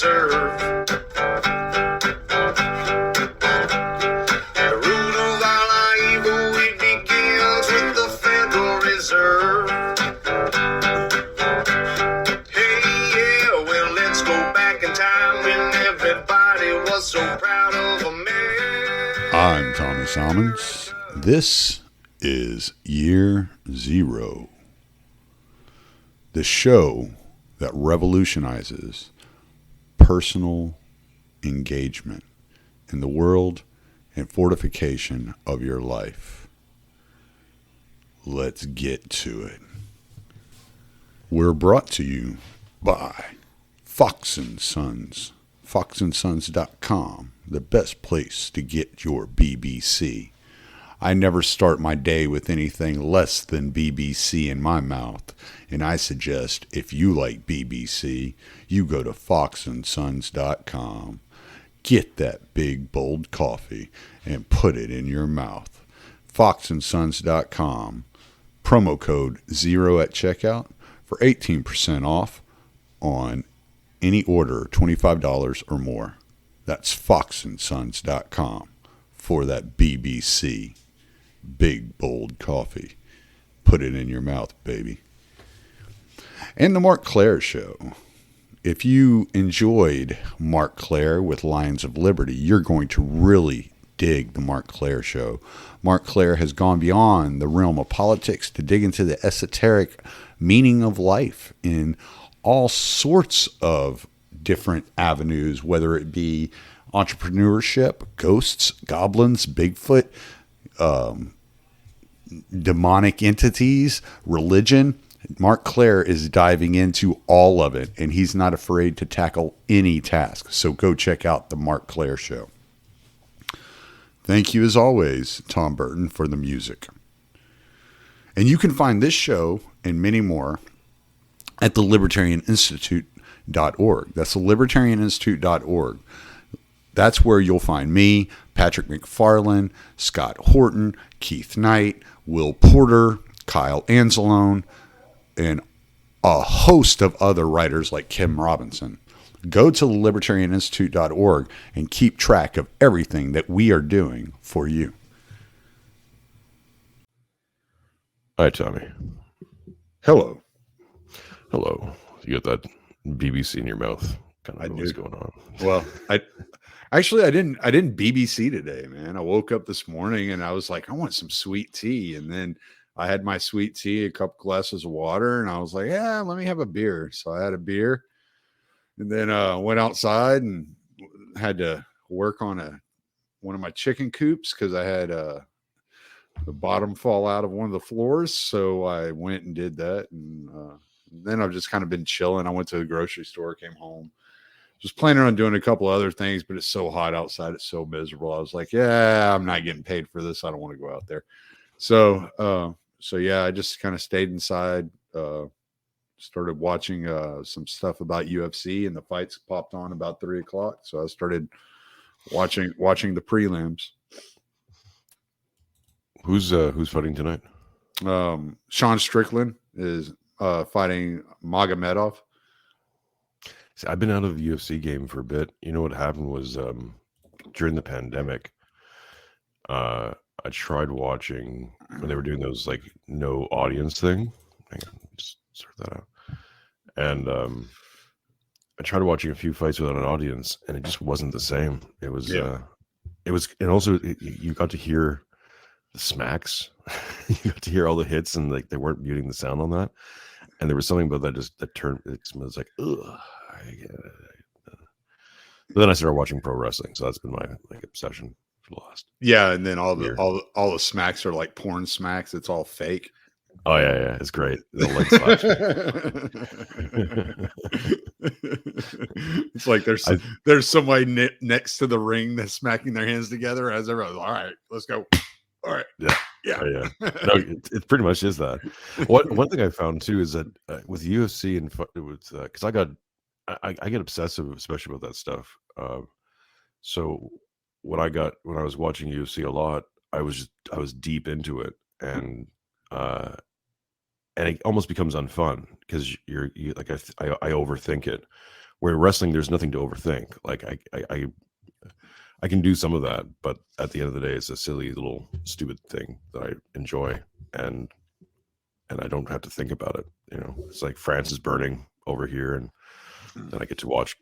Reserve. The root of all our evil, it begins with the Federal Reserve. Hey, yeah, well, let's go back in time when everybody was so proud of America. I'm Tommy Salmons. This is Year Zero, the show that revolutionizes personal engagement in the world and fortification of your life. Let's get to it. We're brought to you by Fox & Sons, foxandsons.com, the best place to get your BBC. I never start my day with anything less than BBC in my mouth, and I suggest if you like BBC, you go to foxandsons.com, get that big bold coffee, and put it in your mouth. foxandsons.com, promo code 0 at checkout for 18% off on any order $25 or more. That's foxandsons.com for that BBC big bold coffee. Put it in your mouth, baby. And the Mark Claire Show. If you enjoyed Mark Claire with Lions of Liberty, you're going to really dig the Mark Claire Show. Mark Claire has gone beyond the realm of politics to dig into the esoteric meaning of life in all sorts of different avenues, whether it be entrepreneurship, ghosts, goblins, Bigfoot, demonic entities, religion. Mark Claire is diving into all of it, and he's not afraid to tackle any task. So go check out the Mark Claire Show. Thank you, as always, Tom Burton, for the music. And you can find this show and many more at the libertarianinstitute.org. That's the libertarianinstitute.org. That's where you'll find me, Patrick McFarlane, Scott Horton, Keith Knight, Will Porter, Kyle Anzalone, and a host of other writers like Kim Robinson. Go to libertarianinstitute.org and keep track of everything that we are doing for you. Hi, Tommy. Hello. Hello. You got that BBC in your mouth. Kind of I what's do. going on. Well, I didn't BBC today, man. I woke up this morning and I was like, I want some sweet tea. And then I had my sweet tea, a couple glasses of water, and I was like, yeah, let me have a beer. So I had a beer and then went outside and had to work on one of my chicken coops because I had the bottom fall out of one of the floors. So I went and did that. And then I've just kind of been chilling. I went to the grocery store, came home. Was planning on doing a couple other things, but it's so hot outside. It's so miserable. I was like, yeah, I'm not getting paid for this. I don't want to go out there. So yeah, I just kind of stayed inside, started watching some stuff about UFC, and the fights popped on about 3:00. So I started watching the prelims. Who's fighting tonight? Sean Strickland is fighting Magomedov. See, I've been out of the UFC game for a bit. You know what happened was during the pandemic, I tried watching when they were doing those like no audience thing. Hang on, just sort that out. And I tried watching a few fights without an audience, and it just wasn't the same. It was, and also you got to hear the smacks. You got to hear all the hits, and like they weren't muting the sound on that. And there was something about that turned. It was like, ugh. But then I started watching pro wrestling, so that's been my obsession for the last. Yeah, and then all year. the smacks are like porn smacks. It's all fake. Oh yeah, it's great. The leg slaps. It's like there's somebody next to the ring that's smacking their hands together as everyone's all right, let's go. All right, yeah. No, it pretty much is that. One thing I found too is that with UFC and because I get obsessive, especially about that stuff. So when I was watching UFC a lot, I was deep into it, and it almost becomes unfun because you like I overthink it. Where wrestling, there's nothing to overthink. Like I can do some of that, but at the end of the day, it's a silly little stupid thing that I enjoy, and I don't have to think about it. You know, it's like France is burning over here, and then I get to watch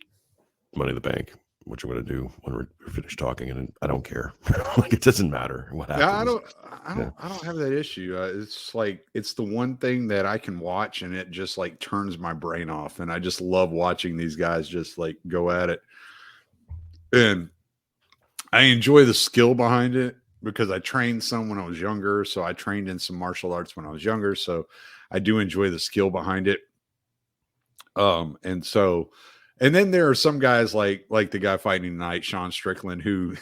Money in the Bank, which I'm going to do when we're finished talking, and I don't care. Like, it doesn't matter what happens. Yeah, I don't have that issue. It's like it's the one thing that I can watch, and it just like turns my brain off, and I just love watching these guys just like go at it, and I enjoy the skill behind it because I trained some when I was younger, so I trained in some martial arts when I was younger, so I do enjoy the skill behind it. And so, and then there are some guys like the guy fighting tonight, Sean Strickland, who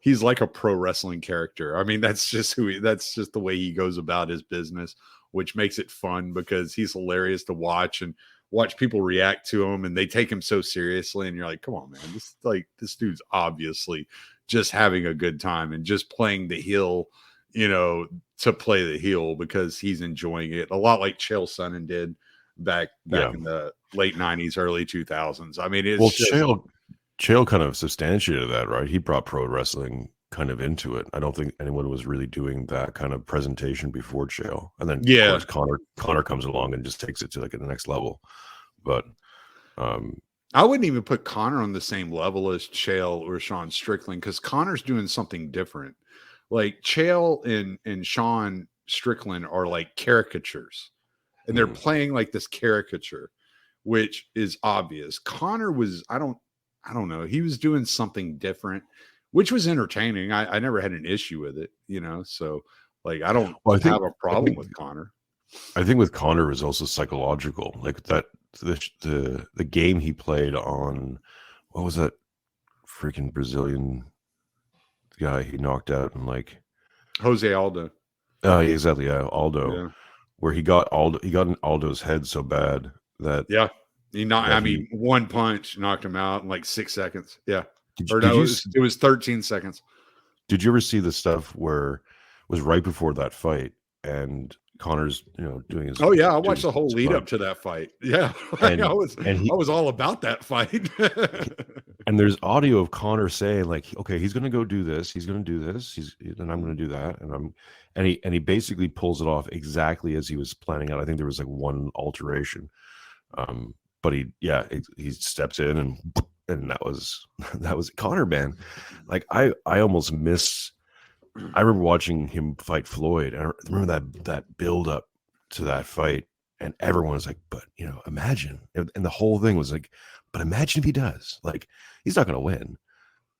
he's like a pro wrestling character. I mean, that's just that's just the way he goes about his business, which makes it fun because he's hilarious to watch and watch people react to him, and they take him so seriously. And you're like, come on, man, this dude's obviously just having a good time and just playing the heel, you know, to play the heel because he's enjoying it. A lot like Chael Sonnen did back in the late 90s, early 2000s. I mean, Chael kind of substantiated that, right? He brought pro wrestling kind of into it. I don't think anyone was really doing that kind of presentation before Chael. And then of course Connor comes along and just takes it to like the next level. But I wouldn't even put Connor on the same level as Chael or Sean Strickland because Connor's doing something different. Like Chael and Sean Strickland are like caricatures, and they're playing like this caricature, which is obvious. Connor was, I don't know. He was doing something different, which was entertaining. I never had an issue with it, you know? So like, I don't have a problem with Connor. I think with Connor is also psychological, like that, the game he played on, what was that freaking Brazilian guy he knocked out in like Jose Aldo. Oh, exactly. Yeah. Aldo, Yeah. where he got in Aldo's head so bad that one punch knocked him out in like 6 seconds. Yeah. It was 13 seconds. Did you ever see the stuff where it was right before that fight and Connor's, you know, doing his? Oh yeah, I watched the whole lead up to that fight. Yeah, I was all about that fight. And there's audio of Connor saying like, okay, he's going to go do this. He's going to do this. And I'm going to do that. And he basically pulls it off exactly as he was planning out. I think there was like one alteration. But he steps in and that was Connor, man. Like I almost miss. I remember watching him fight Floyd. I remember that build up to that fight, and everyone was like, "But you know, imagine." And the whole thing was like, "But imagine if he does. Like, he's not going to win,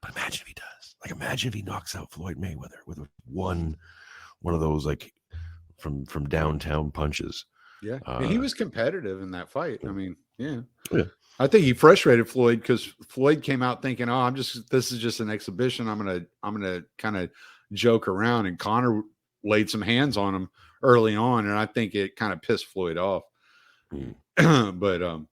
but imagine if he does. Like, imagine if he knocks out Floyd Mayweather with one of those like from downtown punches." Yeah, and he was competitive in that fight. I mean, yeah. I think he frustrated Floyd because Floyd came out thinking, "Oh, this is just an exhibition. I'm gonna kind of joke around," and Connor laid some hands on him early on, and I think it kind of pissed Floyd off. But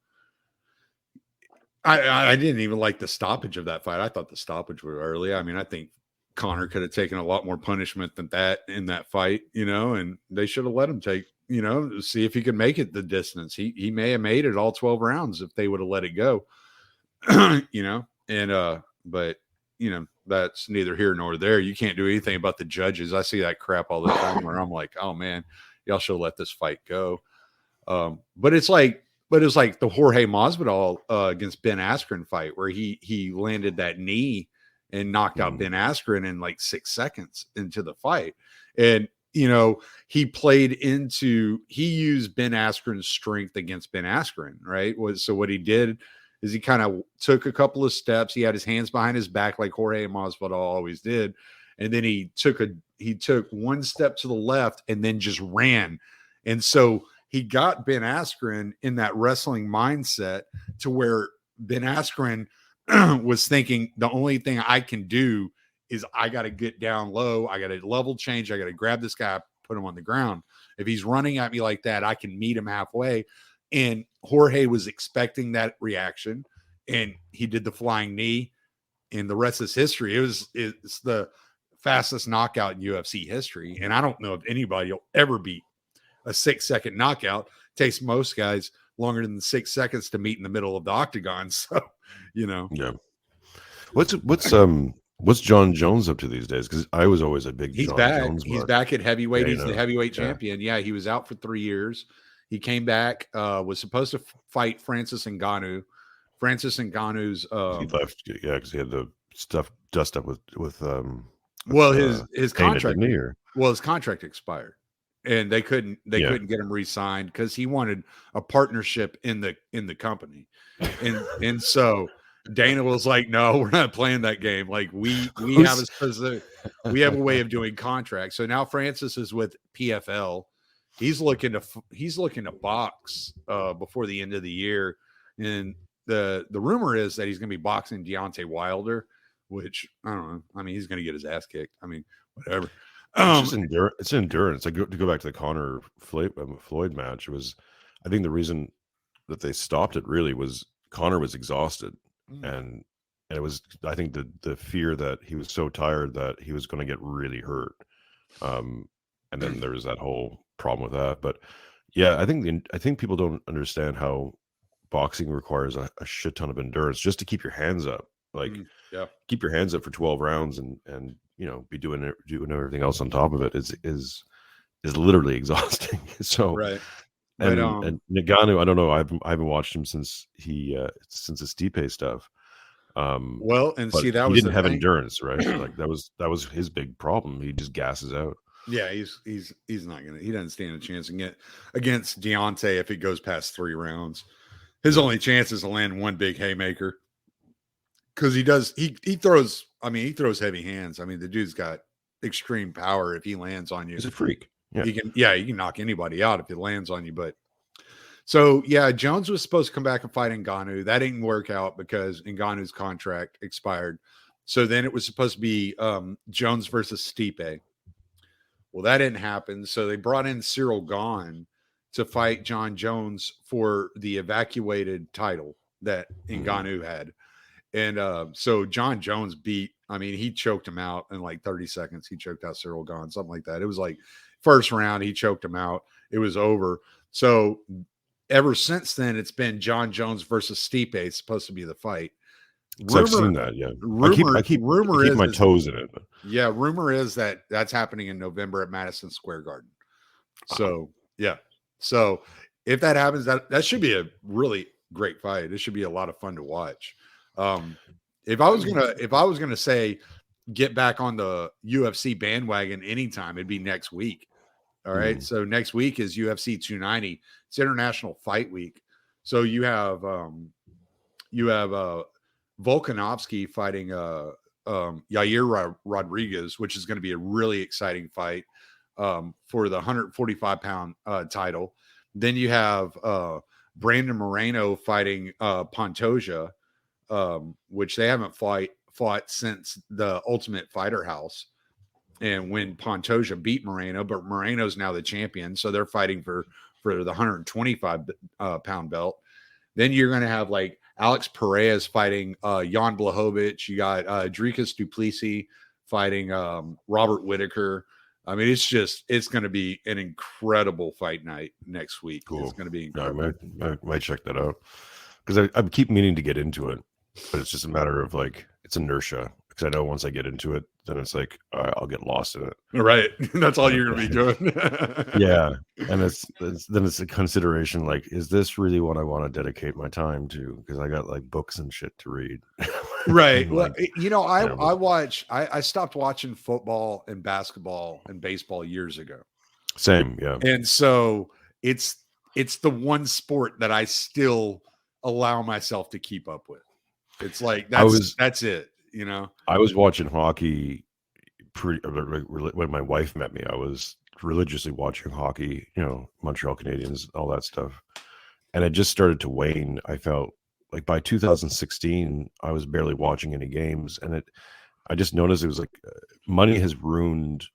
I didn't even like the stoppage of that fight. I thought the stoppage was early. I mean, I think Connor could have taken a lot more punishment than that in that fight, you know, and they should have let him take, you know, see if he could make it the distance. He may have made it all 12 rounds if they would have let it go, you know, and but you know, that's neither here nor there. You can't do anything about the judges. I see that crap all the time where I'm like, oh man, y'all should let this fight go. But it's like the Jorge Masvidal against Ben Askren fight where he landed that knee and knocked out Ben Askren in like 6 seconds into the fight. And, you know, he used Ben Askren's strength against Ben Askren, right? So what he did is he kind of took a couple of steps. He had his hands behind his back like Jorge Masvidal always did. And then he took one step to the left and then just ran. And so he got Ben Askren in that wrestling mindset to where Ben Askren was thinking the only thing I can do is I got to get down low. I got to level change. I got to grab this guy, put him on the ground. If he's running at me like that, I can meet him halfway. And Jorge was expecting that reaction, and he did the flying knee, and the rest is history. It's the fastest knockout in UFC history, and I don't know if anybody will ever beat a 6-second knockout. It takes most guys longer than 6 seconds to meet in the middle of the octagon. So, Yeah. What's John Jones up to these days? Because I was always a big he's John back. Jones He's mark. back at heavyweight. Yeah, He's the heavyweight Yeah. champion. Yeah, he was out for 3 years. He came back, was supposed to fight Francis Ngannou. Francis Ngannou's He left, because he had the stuff dust up with well, his Dana, contract didn't he, or? well, his contract expired, and they couldn't get him re-signed because he wanted a partnership in the company, and so Dana was like, "No, we're not playing that game. Like we have a way of doing contracts." So now Francis is with PFL. He's looking to box before the end of the year, and the rumor is that he's going to be boxing Deontay Wilder, which I don't know. I mean, he's going to get his ass kicked. I mean, whatever. It's just it's endurance. Like, to go back to the Conor Floyd match, I think the reason that they stopped it really was Conor was exhausted, and it was, I think, the fear that he was so tired that he was going to get really hurt. And then there was that whole problem with that. But yeah, I think people don't understand how boxing requires a shit ton of endurance just to keep your hands up. Like, keep your hands up for 12 rounds and be doing everything else on top of it is literally exhausting. So right. And Ngannou, I don't know. I haven't watched him since since the Stipe stuff. Well, and see, that he was didn't have endurance, right? Like that was his big problem. He just gasses out. Yeah, he's not gonna. He doesn't stand a chance against Deontay if he goes past 3 rounds. His only chance is to land one big haymaker because he throws. I mean, he throws heavy hands. I mean, the dude's got extreme power. If he lands on you, he's a freak. Yeah. He can knock anybody out if it lands on you. But so yeah, Jones was supposed to come back and fight Ngannou. That didn't work out because Ngannou's contract expired. So then it was supposed to be Jones versus Stipe. Well, that didn't happen. So they brought in Cyril Gahn to fight John Jones for the evacuated title that Ngannou had. And so John Jones he choked him out in like 30 seconds. He choked out Cyril Gahn, something like that. It was like first round, he choked him out. It was over. So ever since then, it's been John Jones versus Stipe. It's supposed to be the fight. I've seen that, yeah. I keep my toes in it. Yeah, rumor is that that's happening in November at Madison Square Garden. So, yeah. So if that happens, that should be a really great fight. It should be a lot of fun to watch. If I was gonna say get back on the UFC bandwagon anytime, it'd be next week. All right. So next week is UFC 290. It's International Fight Week. So you have Volkanovski fighting Yair Rodriguez, which is going to be a really exciting fight for the 145-pound title. Then you have Brandon Moreno fighting Pantoja, which they haven't fought since the Ultimate Fighter House. And when Pantoja beat Moreno, but Moreno's now the champion, so they're fighting for the 125 pound belt. Then you're going to have like Alex Perez fighting Jan Blachowicz. You got Dricus du Plessis fighting Robert Whittaker. I mean, it's going to be an incredible fight night next week. Cool. It's going to be incredible. I might check that out because I keep meaning to get into it, but it's just a matter of like it's inertia. Because I know once I get into it, then it's like I'll get lost in it. Right, that's all you're going to be doing. Yeah, and it's a consideration. Like, is this really what I want to dedicate my time to? Because I got like books and shit to read. Right. Well, I stopped watching football and basketball and baseball years ago. Same, yeah. And so it's the one sport that I still allow myself to keep up with. It's like that's it. You know, I was watching hockey when my wife met me. I was religiously watching hockey, Montreal Canadiens, all that stuff. And it just started to wane. I felt like by 2016, I was barely watching any games. And I just noticed it was like money has ruined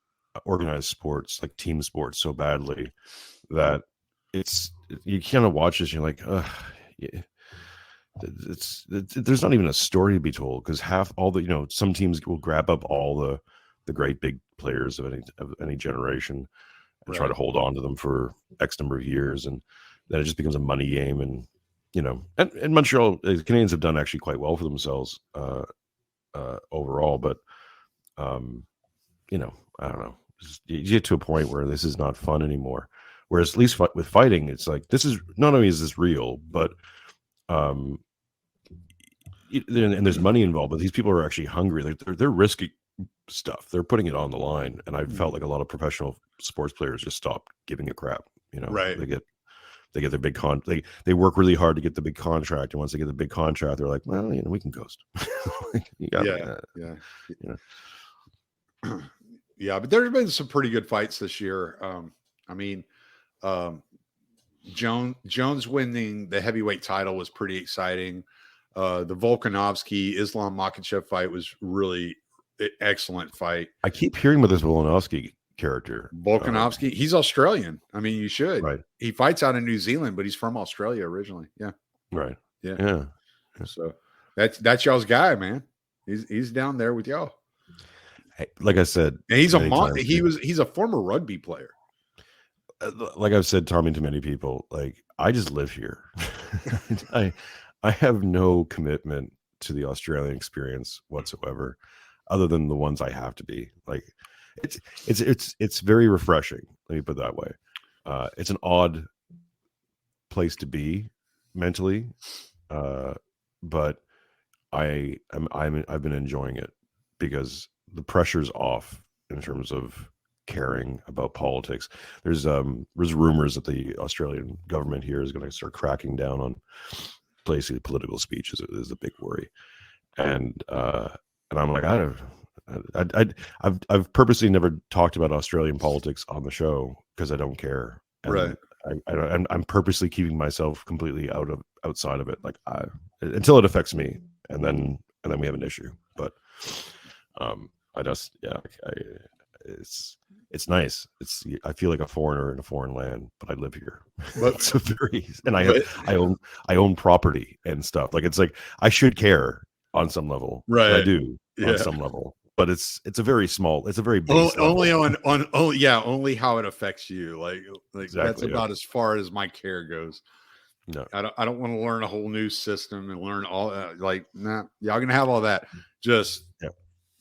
organized sports, like team sports, so badly that you kind of watch this and you're like, yeah. There's not even a story to be told because half all the some teams will grab up all the great big players of any generation and try to hold on to them for X number of years, and then it just becomes a money game. And and Montreal, the Canadians have done actually quite well for themselves overall, but I don't know. You get to a point where this is not fun anymore. Whereas at least with fighting, it's like, this is not only is this real, but and there's money involved, but these people are actually hungry. Like they're risky stuff. They're putting it on the line, and I felt like a lot of professional sports players just stopped giving a crap. Right. They get their big they work really hard to get the big contract, and once they get the big contract, they're like, well, we can ghost. Yeah, but there's been some pretty good fights this year. Jones winning the heavyweight title was pretty exciting. The Volkanovski Islam Makhachev fight was really excellent fight. I keep hearing about this Volkanovski character. Volkanovski, he's Australian. I mean, you should. Right. He fights out in New Zealand, but he's from Australia originally. Yeah. Right. Yeah. So that's y'all's guy, man. He's down there with y'all. Hey, like I said, and he's he's a former rugby player. Like I've said, Tommy, to many people, like, I just live here. I have no commitment to the Australian experience whatsoever, other than the ones I have to be. Like, it's very refreshing. Let me put it that way. It's an odd place to be mentally, but I've been enjoying it because the pressure's off in terms of caring about politics. There's rumors that the Australian government here is going to start cracking down on basically political speech is a big worry, and I'm like, I've purposely never talked about Australian politics on the show because I don't care. And right. I'm purposely keeping myself completely outside of it, like until it affects me, and then we have an issue. But it's nice. I feel like a foreigner in a foreign land, but I live here. But it's I own property and stuff. Like, it's like I should care on some level, right? I do on some level, but it's a very base only only how it affects you. Like exactly, that's about as far as my care goes. No, I don't want to learn a whole new system and learn all nah, y'all gonna have all that. Just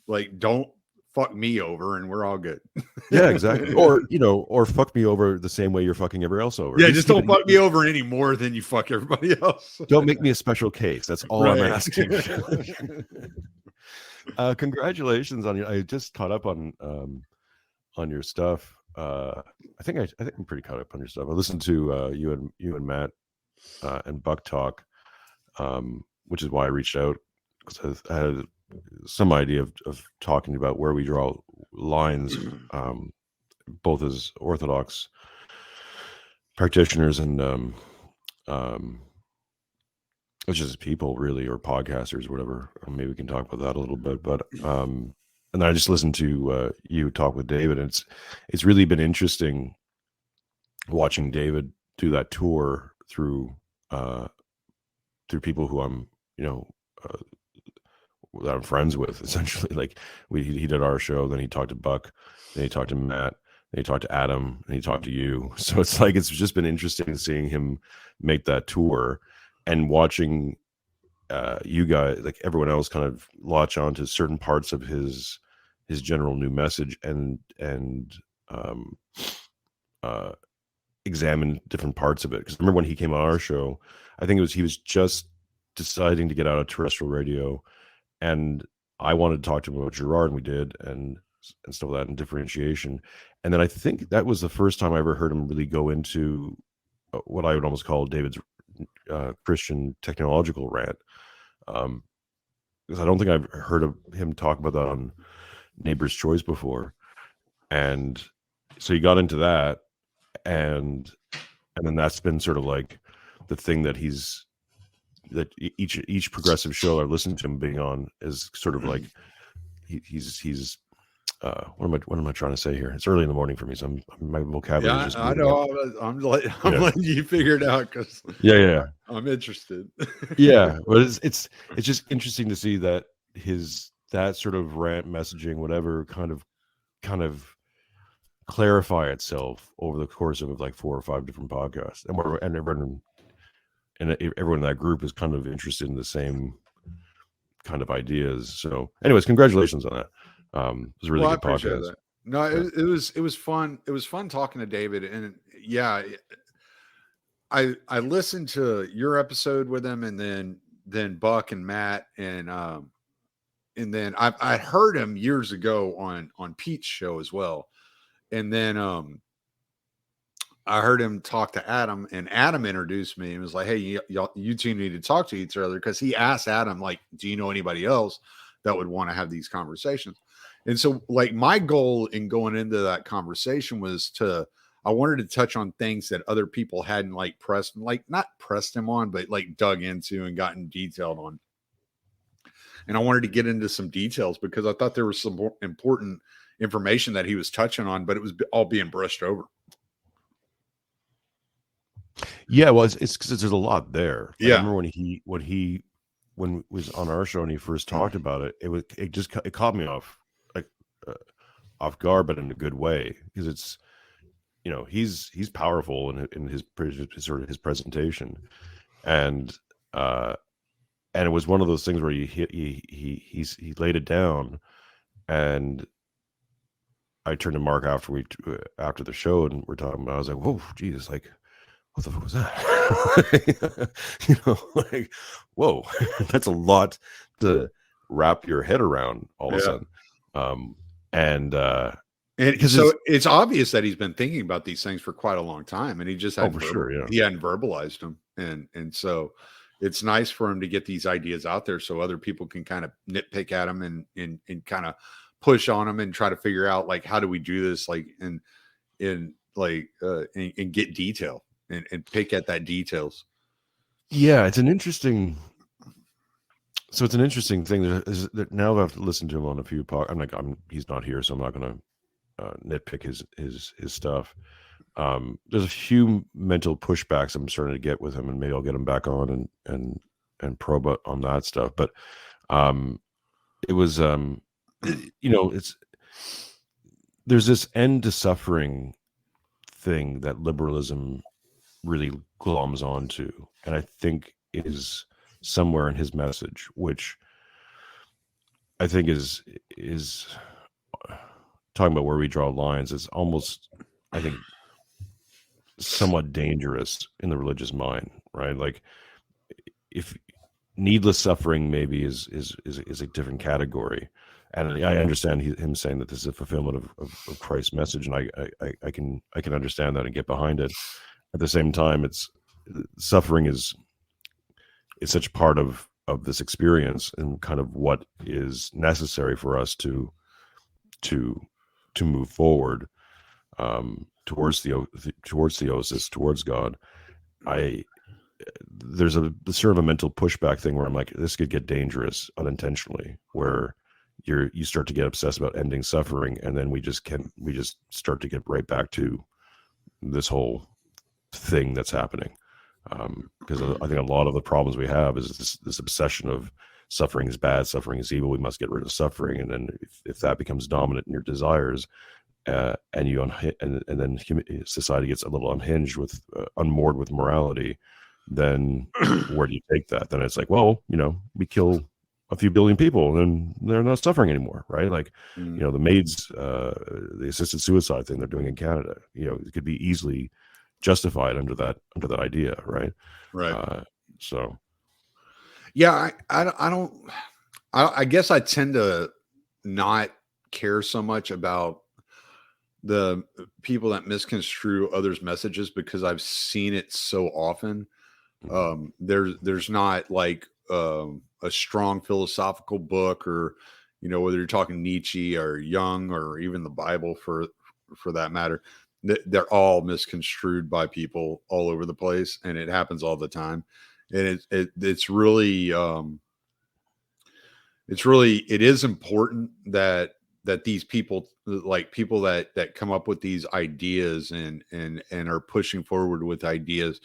like, don't fuck me over and we're all good. Yeah, exactly. Or fuck me over the same way you're fucking everyone else over. Yeah, just don't fuck me over any more than you fuck everybody else. Don't make me a special case. That's all I'm asking. Congratulations on I just caught up on your stuff. I think I'm pretty caught up on your stuff. I listened to you and Matt and Buck talk, which is why I reached out, because I had some idea of talking about where we draw lines, both as Orthodox practitioners and just people, really, or podcasters, whatever. Maybe we can talk about that a little bit. But and then I just listened to you talk with David, and it's really been interesting watching David do that tour through people who I'm that I'm friends with, essentially. Like, he did our show, then he talked to Buck, then he talked to Matt, then he talked to Adam, and he talked to you. So it's like, it's just been interesting seeing him make that tour and watching you guys, like everyone else, kind of latch on to certain parts of his general new message and examine different parts of it. Because remember when he came on our show, I think he was just deciding to get out of terrestrial radio, and I wanted to talk to him about Girard, and we did, and stuff like that, and differentiation. And then I think that was the first time I ever heard him really go into what I would almost call David's Christian technological rant, because I don't think I've heard of him talk about that on Neighbor's Choice before. And so he got into that, and then that's been sort of like the thing that each progressive show I've listened to him being on is sort of like he's what am I trying to say here? It's early in the morning for me, so my vocabulary is just I know. I'm letting you figure it out, because I'm interested. Yeah, but it's just interesting to see that that sort of rant messaging, whatever, kind of clarify itself over the course of like 4 or 5 different podcasts, and everyone in that group is kind of interested in the same kind of ideas. So, anyways, congratulations on that. It was a really Well, I good appreciate podcast. that. No, Yeah. it was fun. It was fun talking to David, and yeah, I listened to your episode with him, and then Buck and Matt, and then I heard him years ago on Pete's show as well, and then I heard him talk to Adam, and Adam introduced me and was like, "Hey, you two need to talk to each other," because he asked Adam, like, "Do you know anybody else that would want to have these conversations?" And so, like, my goal in going into that conversation was I wanted to touch on things that other people hadn't like pressed, like not pressed him on, but like dug into and gotten detailed on. And I wanted to get into some details because I thought there was some more important information that he was touching on, but it was all being brushed over. Yeah, well, it's because there's a lot there. Like, I Yeah. remember when it was on our show and he first talked about it, it caught me off like off guard, but in a good way, because it's, you know, he's powerful in his sort of his presentation, and it was one of those things where he laid it down, and I turned to Mark after the show and we're talking about. I was like, whoa, Jesus, like, what the fuck was that? You know, like, whoa, that's a lot to wrap your head around all of a sudden. And so it's obvious that he's been thinking about these things for quite a long time, and he just hadn't he hadn't verbalized them, and so it's nice for him to get these ideas out there so other people can kind of nitpick at them and kind of push on them and try to figure out, like, how do we do this, like, and get detail and pick at that details. Yeah, it's an interesting thing. That now I've listened to him on a few podcasts. He's not here, so I'm not going to nitpick his stuff. There's a few mental pushbacks I'm starting to get with him, and maybe I'll get him back on and probe on that stuff. But it was you know, there's this end to suffering thing that liberalism really gloms onto, and I think is somewhere in his message, which I think is talking about where we draw lines. Is almost, I think, somewhat dangerous in the religious mind, right? Like, if needless suffering maybe is a different category, and I understand him saying that this is a fulfillment of Christ's message, and I can understand that and get behind it. At the same time, suffering is such part of this experience and kind of what is necessary for us to move forward towards theosis, towards God. There's a sort of a mental pushback thing where I'm like, this could get dangerous unintentionally, where you start to get obsessed about ending suffering, and then we just start to get right back to this whole thing that's happening. Because I think a lot of the problems we have is this obsession of suffering is bad, suffering is evil, we must get rid of suffering, and then if that becomes dominant in your desires, and then society gets a little unmoored with morality, then where do you take that? Then it's like, well, you know, we kill a few billion people and they're not suffering anymore, right? Like, you know, the maids, the assisted suicide thing they're doing in Canada, you know, it could be easily justified under that idea, right? So yeah, I guess I tend to not care so much about the people that misconstrue others' messages because I've seen it so often. There's not like a strong philosophical book, or, you know, whether you're talking Nietzsche or Jung or even the Bible for that matter, they're all misconstrued by people all over the place, and it happens all the time. And it's really it is important that these people, like people that come up with these ideas and are pushing forward with ideas,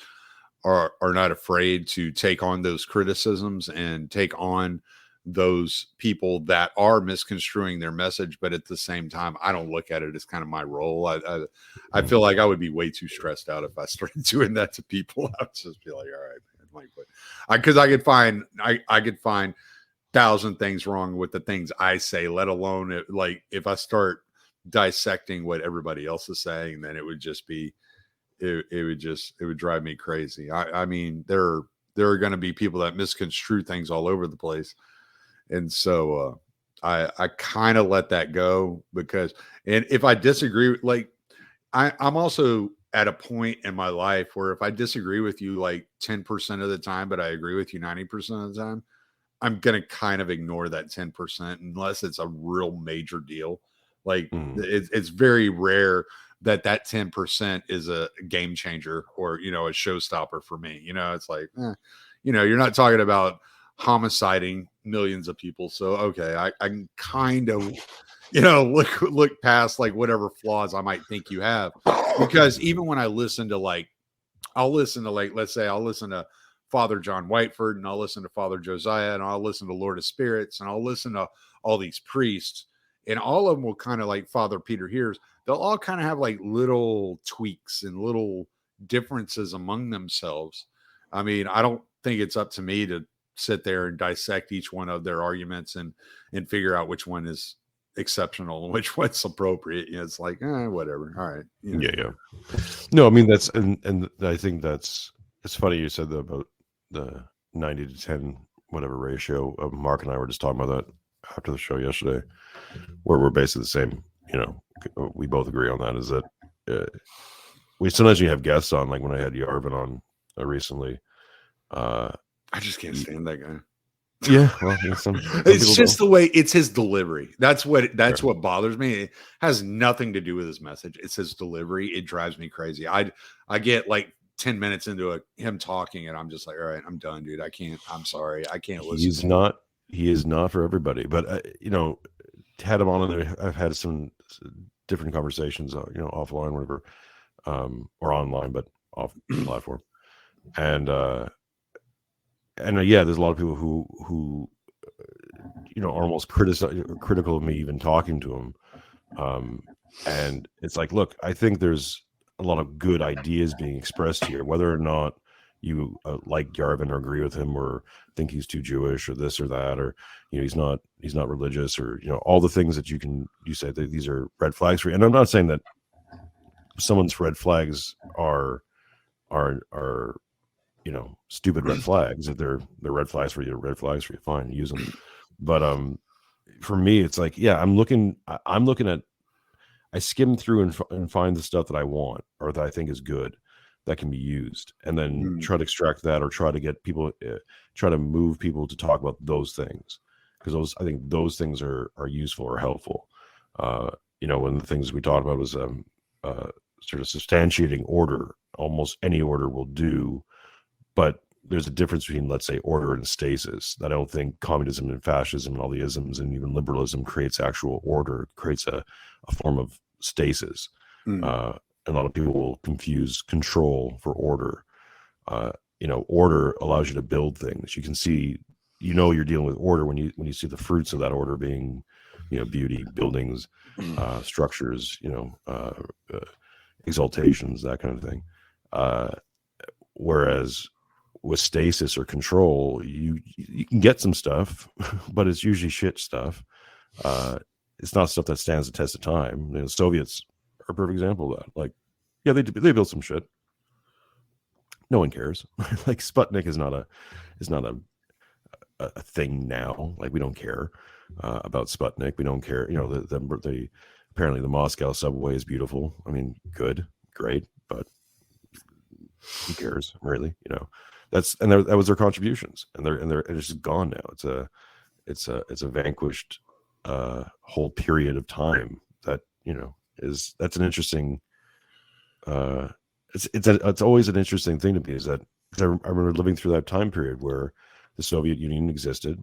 are not afraid to take on those criticisms and take on those people that are misconstruing their message, but at the same time, I don't look at it as kind of my role. I feel like I would be way too stressed out if I started doing that to people. I would just be like, all right, man, like, but because I could find 1,000 things wrong with the things I say, let alone it, like if I start dissecting what everybody else is saying, then it would just be it would drive me crazy. I mean, there are going to be people that misconstrue things all over the place, and so I kind of let that go because, and if I disagree, like I'm also at a point in my life where if I disagree with you like 10% of the time, but I agree with you 90% of the time, I'm going to kind of ignore that 10% unless it's a real major deal. Like it's very rare that 10% is a game changer or, a showstopper for me. It's like, you're not talking about homiciding millions of people. So, okay, I can kind of, look past like whatever flaws I might think you have. Because even when I listen to let's say I'll listen to Father John Whiteford and I'll listen to Father Josiah and I'll listen to Lord of Spirits and I'll listen to all these priests, and all of them will kind of like Father Peter Hears. They'll all kind of have like little tweaks and little differences among themselves. I mean, I don't think it's up to me to sit there and dissect each one of their arguments and figure out which one is exceptional and which one's appropriate. It's like, whatever. All right. Yeah. No, I mean, that's, and I think it's funny you said that about the 90 to 10, whatever ratio. Mark and I were just talking about that after the show yesterday, where we're basically the same. We both agree on that. Is that we sometimes you have guests on, like when I had Yarvin on recently. I just can't stand that guy. Yeah, well, some it's just the way it's his delivery. That's what bothers me. It has nothing to do with his message. It's his delivery. It drives me crazy. I get like 10 minutes into him talking and I'm just like, all right, I'm done, dude. I'm sorry. I can't listen. He is not for everybody, but had him on there. I've had some different conversations, offline, whatever, or online, but off the platform. And yeah, there's a lot of people who are almost critical of me even talking to him. And it's like, look, I think there's a lot of good ideas being expressed here, whether or not you like Yarvin or agree with him or think he's too Jewish or this or that, or he's not religious, or all the things that you say that these are red flags for you. And I'm not saying that someone's red flags are stupid red flags. If they're red flags for you, fine, use them. But for me, it's like, yeah, I'm looking at, I skim through and find the stuff that I want or that I think is good that can be used, and then try to extract that or try to get people, try to move people to talk about those things, because I think those things are useful or helpful. One of the things we talked about was sort of substantiating order. Almost any order will do, but there's a difference between, let's say, order and stasis. I don't think communism and fascism and all the isms and even liberalism creates actual order. It creates a form of stasis. A lot of people will confuse control for order. Order allows you to build things. You can see, you're dealing with order when you see the fruits of that order being, beauty, buildings, structures, exaltations, that kind of thing. Whereas with stasis or control, you can get some stuff, but it's usually shit stuff. It's not stuff that stands the test of time. The Soviets are a perfect example of that. Like, yeah, they built some shit. No one cares. Like Sputnik is not a thing now. Like, we don't care about Sputnik. We don't care. The apparently the Moscow subway is beautiful. I mean, good, great, but who cares, really? That was their contributions, and it's just gone now. It's a vanquished whole period of time that that's an interesting. It's always an interesting thing to me, is that, because I remember living through that time period where the Soviet Union existed,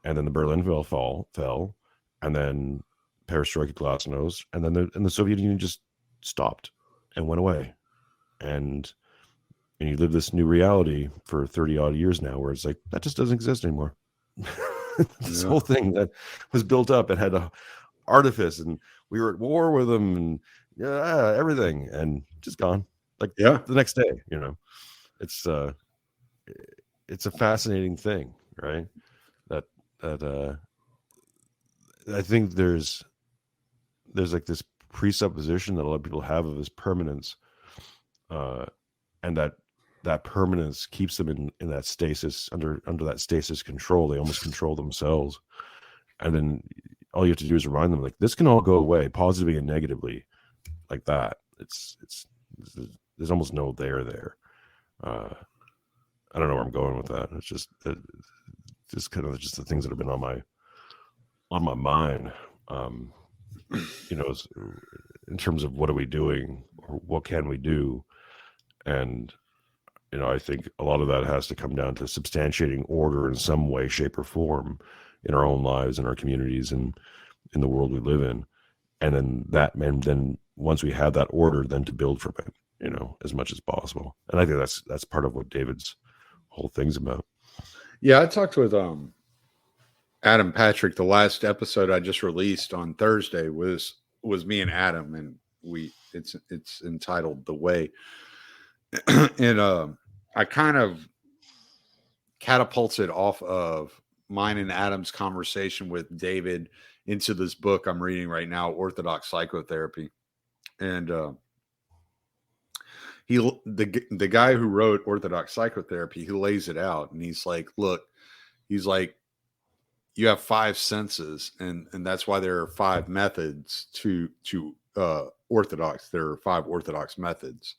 and then the Berlin Wall fell, and then perestroika, glasnost, and then the Soviet Union just stopped and went away, and you live this new reality for 30 odd years now where it's like, that just doesn't exist anymore. This Yeah. whole thing that was built up and had a artifice, and we were at war with them, and everything, and just gone like Yeah. the next day. It's a fascinating thing, right? That I think there's like this presupposition that a lot of people have of his permanence, and that permanence keeps them in that stasis, under that stasis control. They almost control themselves, and then all you have to do is remind them, like, this can all go away, positively and negatively, like that. It's there's almost no there. I don't know where I'm going with that. It's just kind of just the things that have been on my mind. In terms of what are we doing, or what can we do, and I think a lot of that has to come down to substantiating order in some way, shape, or form in our own lives, in our communities, and in the world we live in. And then once we have that order, then to build from it, as much as possible. And I think that's part of what David's whole thing's about. Yeah, I talked with Adam Patrick. The last episode I just released on Thursday was me and Adam, and it's entitled "The Way." And I kind of catapulted off of mine and Adam's conversation with David into this book I'm reading right now, Orthodox Psychotherapy. And the guy who wrote Orthodox Psychotherapy, he lays it out, and he's like, look, he's like, you have 5 senses, and that's why there are 5 methods to Orthodox. There are 5 Orthodox methods.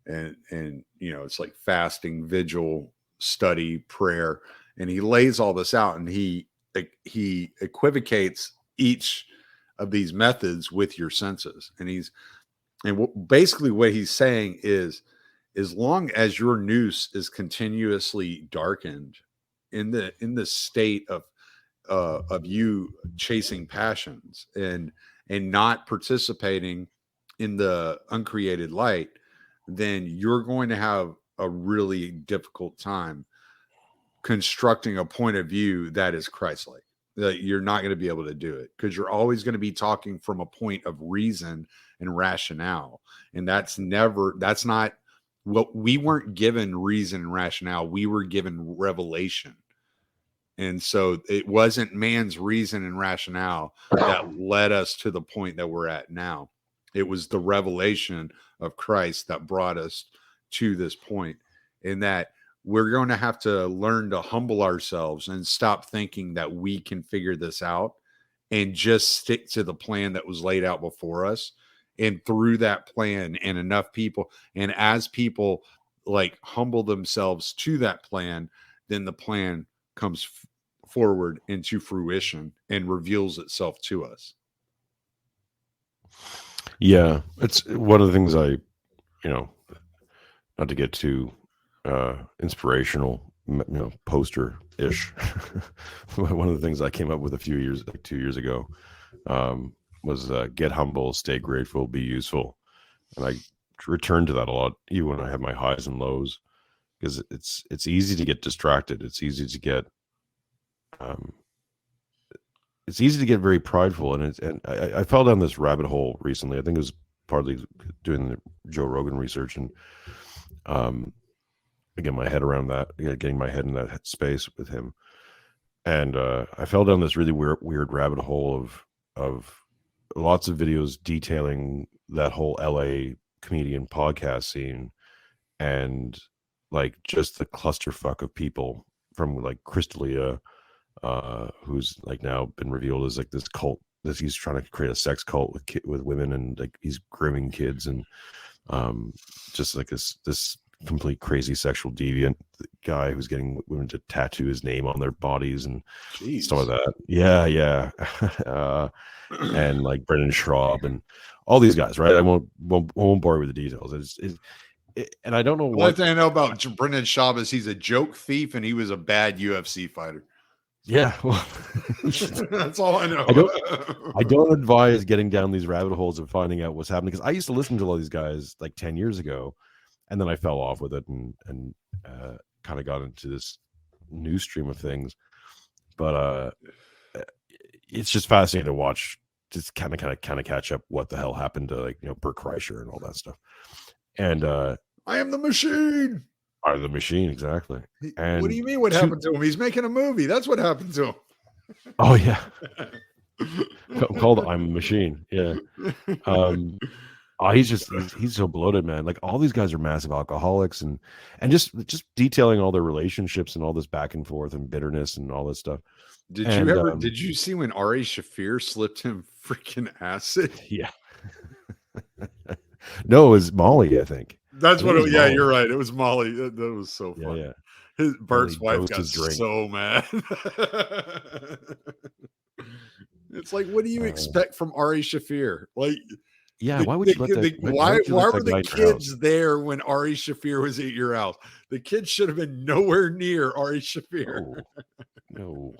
And it's like fasting, vigil, study, prayer, and he lays all this out, and he equivocates each of these methods with your senses. And basically what he's saying is, as long as your noose is continuously darkened in the state of you chasing passions and not participating in the uncreated light, then you're going to have a really difficult time constructing a point of view that is Christ-like. That you're not going to be able to do it, because you're always going to be talking from a point of reason and rationale. And that's not what we weren't given. Reason and rationale. We were given revelation. And so it wasn't man's reason and rationale that led us to the point that we're at now. It was the revelation of Christ that brought us to this point, and that we're going to have to learn to humble ourselves and stop thinking that we can figure this out, and just stick to the plan that was laid out before us. And through that plan, and enough people, and as people like humble themselves to that plan, then the plan comes forward into fruition and reveals itself to us. Yeah, it's one of the things not to get too inspirational, poster-ish. One of the things I came up with 2 years ago, was get humble, stay grateful, be useful. And I return to that a lot, even when I have my highs and lows, because it's easy to get distracted. It's easy to get very prideful, and I fell down this rabbit hole recently. I think it was partly doing the Joe Rogan research, and getting my head around that, getting my head in that space with him. And I fell down this really weird rabbit hole of lots of videos detailing that whole LA comedian podcast scene, and like just the clusterfuck of people, from like Crystalia, who's like now been revealed as like this cult, that he's trying to create a sex cult with women, and like he's grooming kids, and just like this complete crazy sexual deviant guy who's getting women to tattoo his name on their bodies and stuff like that. Yeah. And like Brendan Schraub and all these guys, right? I won't bore you with the details. And I don't know what I know about Brendan Schaub is he's a joke thief, and he was a bad UFC fighter. Yeah, well, that's all I know. I don't advise getting down these rabbit holes of finding out what's happening, because I used to listen to all these guys like 10 years ago, and then I fell off with it and kind of got into this new stream of things. But it's just fascinating to watch. Just kind of catch up what the hell happened to, like, Bert Kreischer and all that stuff. And I am the machine. Are the machine, exactly. And what do you mean? What happened to him? He's making a movie. That's what happened to him. Oh yeah, called I'm a Machine. Yeah. He's so bloated, man. Like, all these guys are massive alcoholics, and just detailing all their relationships and all this back and forth and bitterness and all this stuff. Did you see when Ari Shaffir slipped him freaking acid? Yeah. No, it was Molly, I think. That's what. Yeah, you're right. It was Molly. That was so funny. Yeah. Bert's wife got so mad. It's like, what do you expect from Ari Shaffir? Like, yeah, why would you let that? Why were the kids there when Ari Shaffir was at your house? The kids should have been nowhere near Ari Shaffir. No.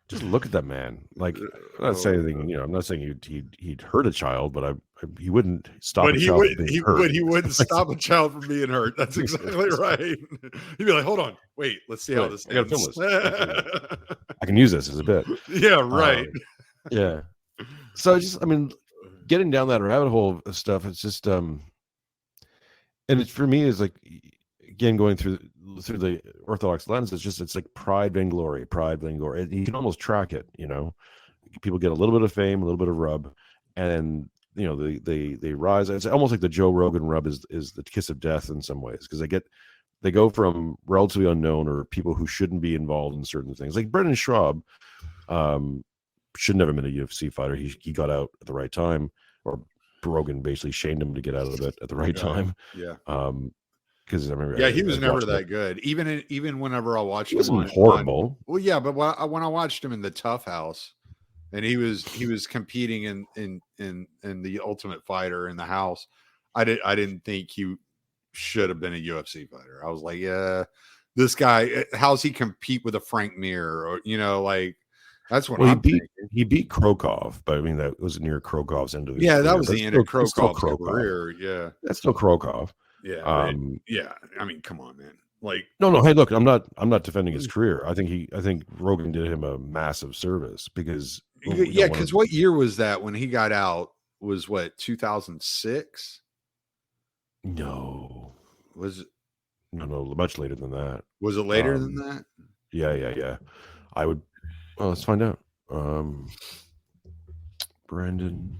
Just look at that man. Like, I'm not saying anything. I'm not saying he'd hurt a child, but he wouldn't stop a child from being hurt. But he wouldn't stop a child from being hurt. That's exactly right. He'd be like, "Hold on, wait, let's see how this I gotta ends. film this. I can use this as a bit." Yeah, right. Yeah. So getting down that rabbit hole of stuff, it's just and it's, for me, is like, again, going through the Orthodox lens, it's like pride, vainglory. You can almost track it. People get a little bit of fame, a little bit of rub, and they rise. It's almost like the Joe Rogan rub is the kiss of death in some ways, because they go from relatively unknown, or people who shouldn't be involved in certain things. Like Brendan Schaub, should never have been a UFC fighter. He got out at the right time, or Rogan basically shamed him to get out of it at the right time. Yeah. Because I remember, he was never that good. Even whenever I watched him, horrible. Well, yeah, but when I watched him in the Tough House, and he was competing in the Ultimate Fighter in the house, I didn't think he should have been a UFC fighter. I was like, yeah, this guy, how's he compete with a Frank Mir? Or like, that's what he beat Krokov, but that was near Krokov's end of his career. That was the end of Krokov's career. Yeah, that's still Krokov. Yeah. Yeah. I mean, come on, man. Like, no. Hey, look, I'm not defending his career. I think Rogan did him a massive service, because because what year was that when he got out? Was what, 2006? No. Was it? No, much later than that. Was it later than that? Yeah. I would. Well, let's find out. Brendan.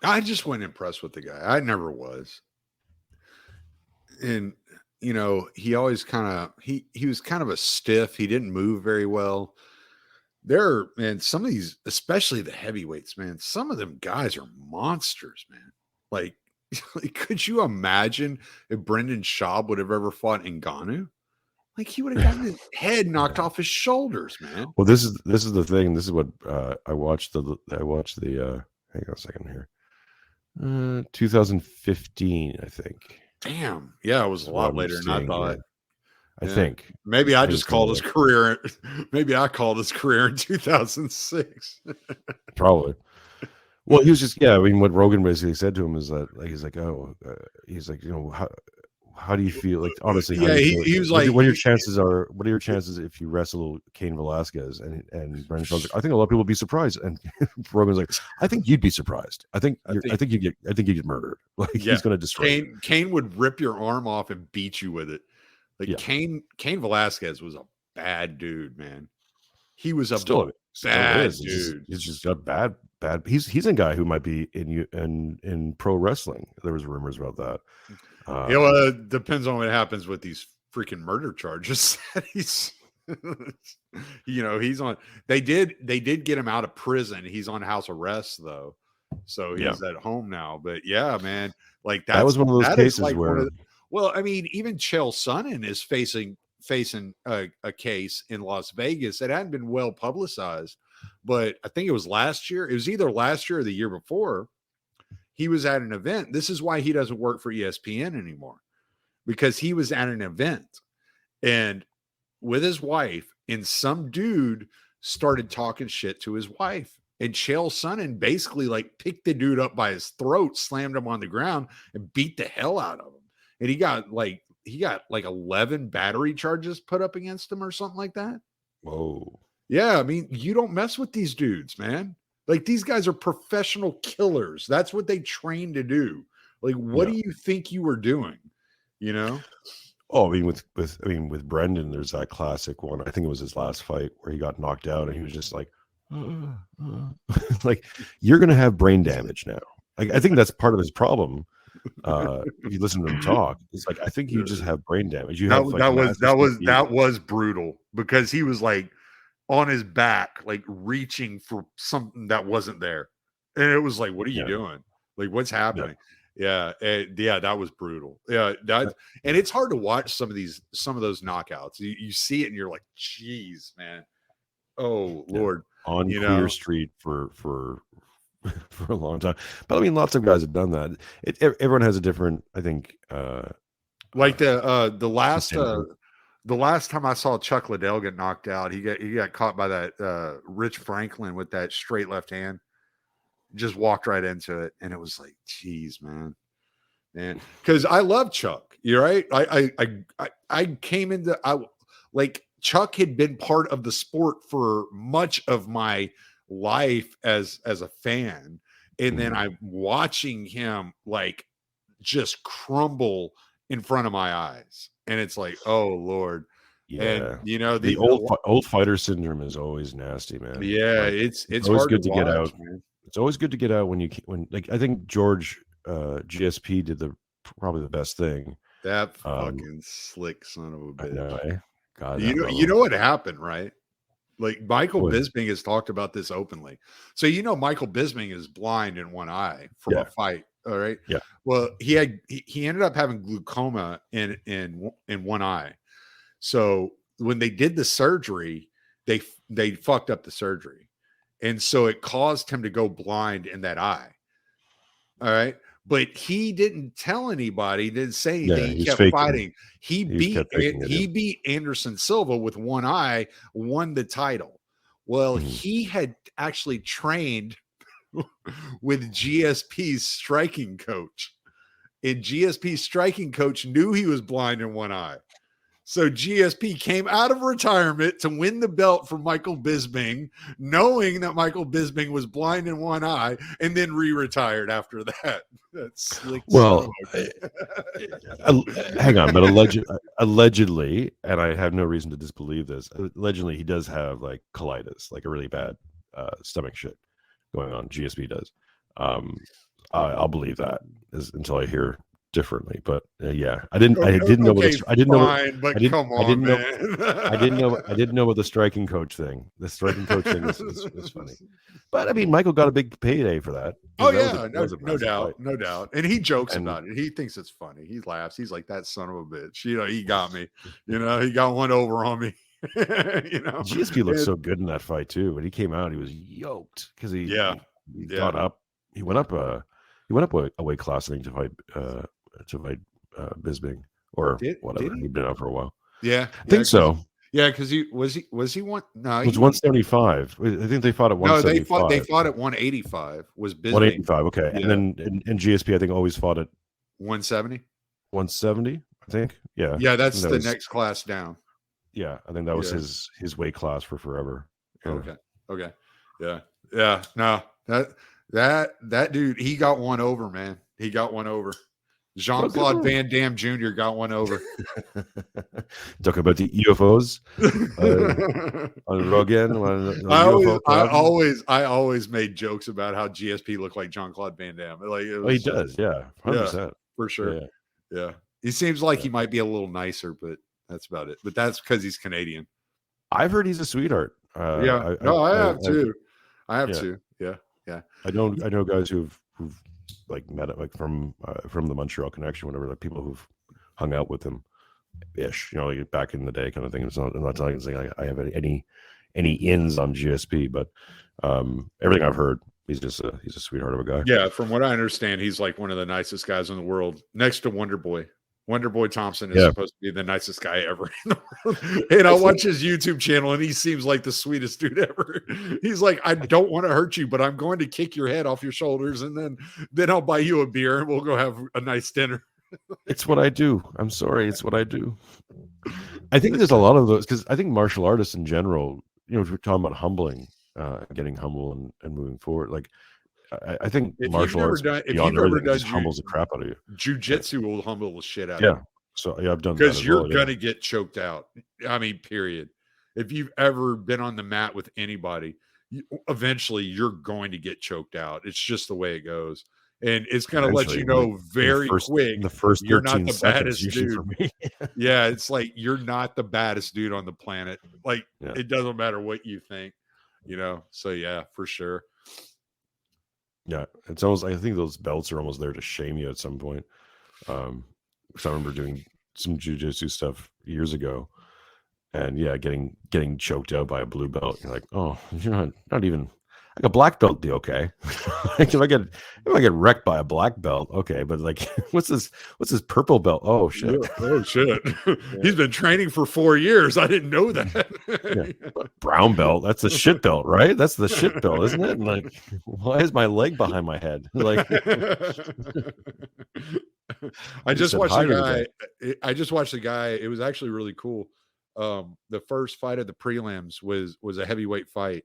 I just wasn't impressed with the guy. I never was. And he always he was kind of a stiff. He didn't move very well. Some of these, especially the heavyweights, man, some of them guys are monsters, man. Like, could you imagine if Brendan Schaub would have ever fought Ngannou? Like, he would have gotten his head knocked off his shoulders, man. Well, this is the thing. This is what I watched the hang on a second here. 2015, I think. Damn. Yeah, it was a lot later than I thought. I think. Maybe I just called his career. Maybe I called his career in 2006. Probably. Well, he was just, what Rogan basically said to him is that, like, he's like, how do you feel? Like, honestly, he was like, what are your chances if you wrestle Cain Velasquez? And Brendan Schaub's like, I think a lot of people would be surprised. And Rogan's like, I think you'd be surprised. I think you get murdered. Like, he's going to destroy Cain would rip your arm off and beat you with it. Like, Cain Velasquez was a bad dude, man. He was bad dude. He's just got bad. He's a guy who might be in pro wrestling. There was rumors about that. It depends on what happens with these freaking murder charges that he's on. They did get him out of prison. He's on house arrest though, so he's at home now. But yeah, man, like that was one of those cases like where, even Chael Sonnen is facing a case in Las Vegas that hadn't been well publicized, but I think it was last year. It was either last year or the year before. He was at an event. This is why he doesn't work for ESPN anymore, because he was at an event and with his wife, and some dude started talking shit to his wife. And Chael Sonnen basically like picked the dude up by his throat, slammed him on the ground, and beat the hell out of him. And he got like like 11 battery charges put up against him or something like that. Whoa. Yeah, I mean, you don't mess with these dudes, man. Like these guys are professional killers. That's what they train to do. Like, what Yeah. do you think you were doing? You know? Oh, I mean, with Brendan, there's that classic one. I think it was his last fight where he got knocked out, and he was just like, like, you're gonna have brain damage now. Like, I think that's part of his problem. If you listen to him talk, it's like I think you just have brain damage. You have like that was brutal because he was like on his back, like reaching for something that wasn't there, and it was like, what are you doing? Like, what's happening? Yeah, that was brutal. Yeah, and it's hard to watch some of those knockouts. You see it and you're like, geez, man. Oh Lord, on Queer Street for a long time. But I mean, lots of guys have done that. Everyone has a different, I think. Like the last time I saw Chuck Liddell get knocked out, he got caught by that Rich Franklin with that straight left hand. Just walked right into it, and it was like, geez, man. Because I love Chuck. You're right. I came into like Chuck had been part of the sport for much of my life as a fan, and then I'm watching him like just crumble in front of my eyes, and it's like, oh Lord. Yeah, and you know the old fighter syndrome is always nasty, man. Yeah, like, it's always hard good to get watch, out, man. It's always good to get out when like I think George GSP did probably the best thing. That fucking slick son of a bitch. I know, eh? God, you know what happened, right? Like Michael Bisping has talked about this openly. So Michael Bisping is blind in one eye from a fight. All right. Yeah. Well, he ended up having glaucoma in one eye. So when they did the surgery, they fucked up the surgery. And so it caused him to go blind in that eye. All right. But he didn't tell anybody, didn't say anything. Yeah, he kept fighting. He beat Anderson Silva with one eye, won the title. Well, he had actually trained with GSP's striking coach. And GSP's striking coach knew he was blind in one eye. So GSP came out of retirement to win the belt for Michael Bisping, knowing that Michael Bisping was blind in one eye, and then re-retired after that. That's slick. Well, hang on, but allegedly, and I have no reason to disbelieve this. Allegedly, he does have like colitis, like a really bad stomach shit going on. GSP does. I'll believe that until I hear differently, but yeah, I didn't know. I didn't know about the striking coach thing. The striking coach thing is funny, but I mean, Michael got a big payday for that. Oh yeah, no doubt. And he jokes about it. He thinks it's funny. He laughs. He's like, that son of a bitch. He got me. He got one over on me. GSP looked so good in that fight too. When he came out, he was yoked because he got up. He went up a weight class, I think, to fight Bisping or whatever. He'd been out for a while. Yeah, I think so. Yeah, because he was one. No, it was 175. I think they fought at 175. No, they fought at 185. Was Bisping 185? Okay, yeah. And then and GSP I think always fought at 170. 170, I think. Yeah. Yeah, that's the next class down. Yeah, I think that was his weight class for forever. Yeah. Okay. Yeah. No, that dude, he got one over, man. He got one over. Jean-Claude Van Damme Jr. got one over. Talk about the UFOs on Rogan. I always made jokes about how GSP looked like Jean-Claude Van Damme. Like he does, 100%. For sure. Yeah. He seems like he might be a little nicer, but that's about it. But that's because he's Canadian. I've heard he's a sweetheart. I have too. I have too. Yeah. I know guys who've like met it, like from the Montreal connection, whatever, like people who've hung out with him ish, like back in the day kind of thing. I'm not saying I have any ins on GSP, but everything I've heard, he's a sweetheart of a guy. Yeah, from what I understand, he's like one of the nicest guys in the world, next to Wonder Boy. Wonder Boy Thompson is supposed to be the nicest guy ever in the world. And I watch his YouTube channel and he seems like the sweetest dude ever. He's like, I don't want to hurt you, but I'm going to kick your head off your shoulders and then I'll buy you a beer and we'll go have a nice dinner. It's what I do. I'm sorry. It's what I do. I think there's a lot of those because I think martial artists in general, if we're talking about humbling, getting humble and moving forward, like I think If you've martial never arts done, if beyond you've ever everything done just humbles the crap out of you. Yeah. jujitsu, will humble the shit out of Yeah. you So yeah, I've done that because as you're well. Yeah. gonna get choked out. I mean, period. If you've ever been on the mat with anybody, eventually you're going to get choked out. It's just the way it goes, and it's gonna let Eventually, you in know very in the quick first you're not 13 the seconds, baddest usually for dude. me. Yeah, it's like you're not the baddest dude on the planet. Like Yeah. it doesn't matter what you think, So yeah, for sure. Yeah. It's almost, I think those belts are almost there to shame you at some point. Because I remember doing some jujitsu stuff years ago, and yeah, getting choked out by a blue belt. You're like, oh, you're not even like a black belt. Be okay. Like if I get wrecked by a black belt, okay, but like, what's this purple belt? Oh shit. Yeah. Oh shit. Yeah. He's been training for 4 years. I didn't know that. Yeah. Brown belt. That's the shit belt, right? That's the shit belt, isn't it? And like, why is my leg behind my head? Like, I just said watched hi the to the guy. I just watched the guy. It was actually really cool. The first fight of the prelims was a heavyweight fight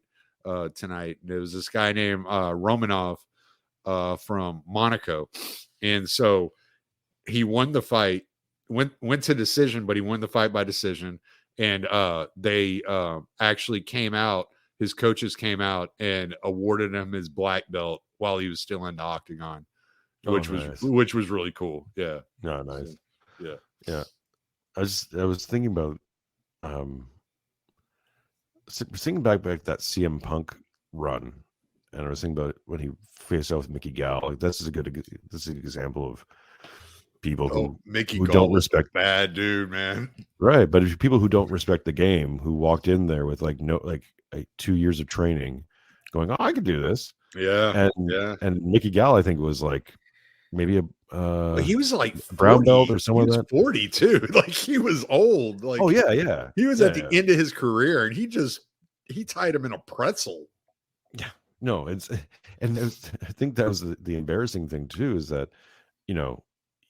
tonight. There was this guy named Romanov from Monaco, and so he won the fight. Went to decision, but he won the fight by decision. And they actually came out. His coaches came out and awarded him his black belt while he was still in the octagon, which was really cool. Yeah. No, nice. So, yeah. I was thinking about thinking back that CM Punk run, and I was thinking about when he faced off with Mickey Gall. Like this is an example of people who don't respect bad dude, man. Right, but if people who don't respect the game, who walked in there with like 2 years of training, going, "Oh, I can do this." Yeah, and Mickey Gall, I think, was like maybe he was like 40, brown belt or something like that. 42, like he was old. Like oh yeah, he was at the end of his career, and he tied him in a pretzel. Yeah, no, I think that was the embarrassing thing too, is that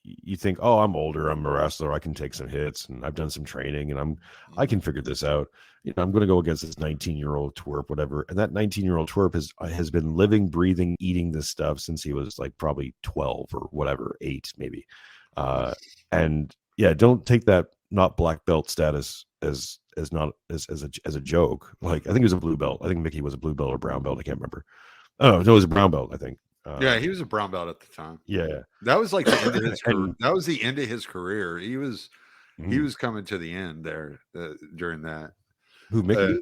you think, oh, I'm older, I'm a wrestler, I can take some hits, and I've done some training, and I can figure this out. I'm going to go against this 19-year-old twerp, whatever. And that 19-year-old twerp has been living, breathing, eating this stuff since he was like probably 12 or whatever, 8 maybe. And yeah, don't take that not black belt status as a joke. Like I think it was a blue belt. I think Mickey was a blue belt or brown belt. I can't remember. Oh no, it was a brown belt, I think. Yeah, he was a brown belt at the time. Yeah, that was like the end of his career. That was the end of his career. He was coming to the end there during that. Who, Mickey?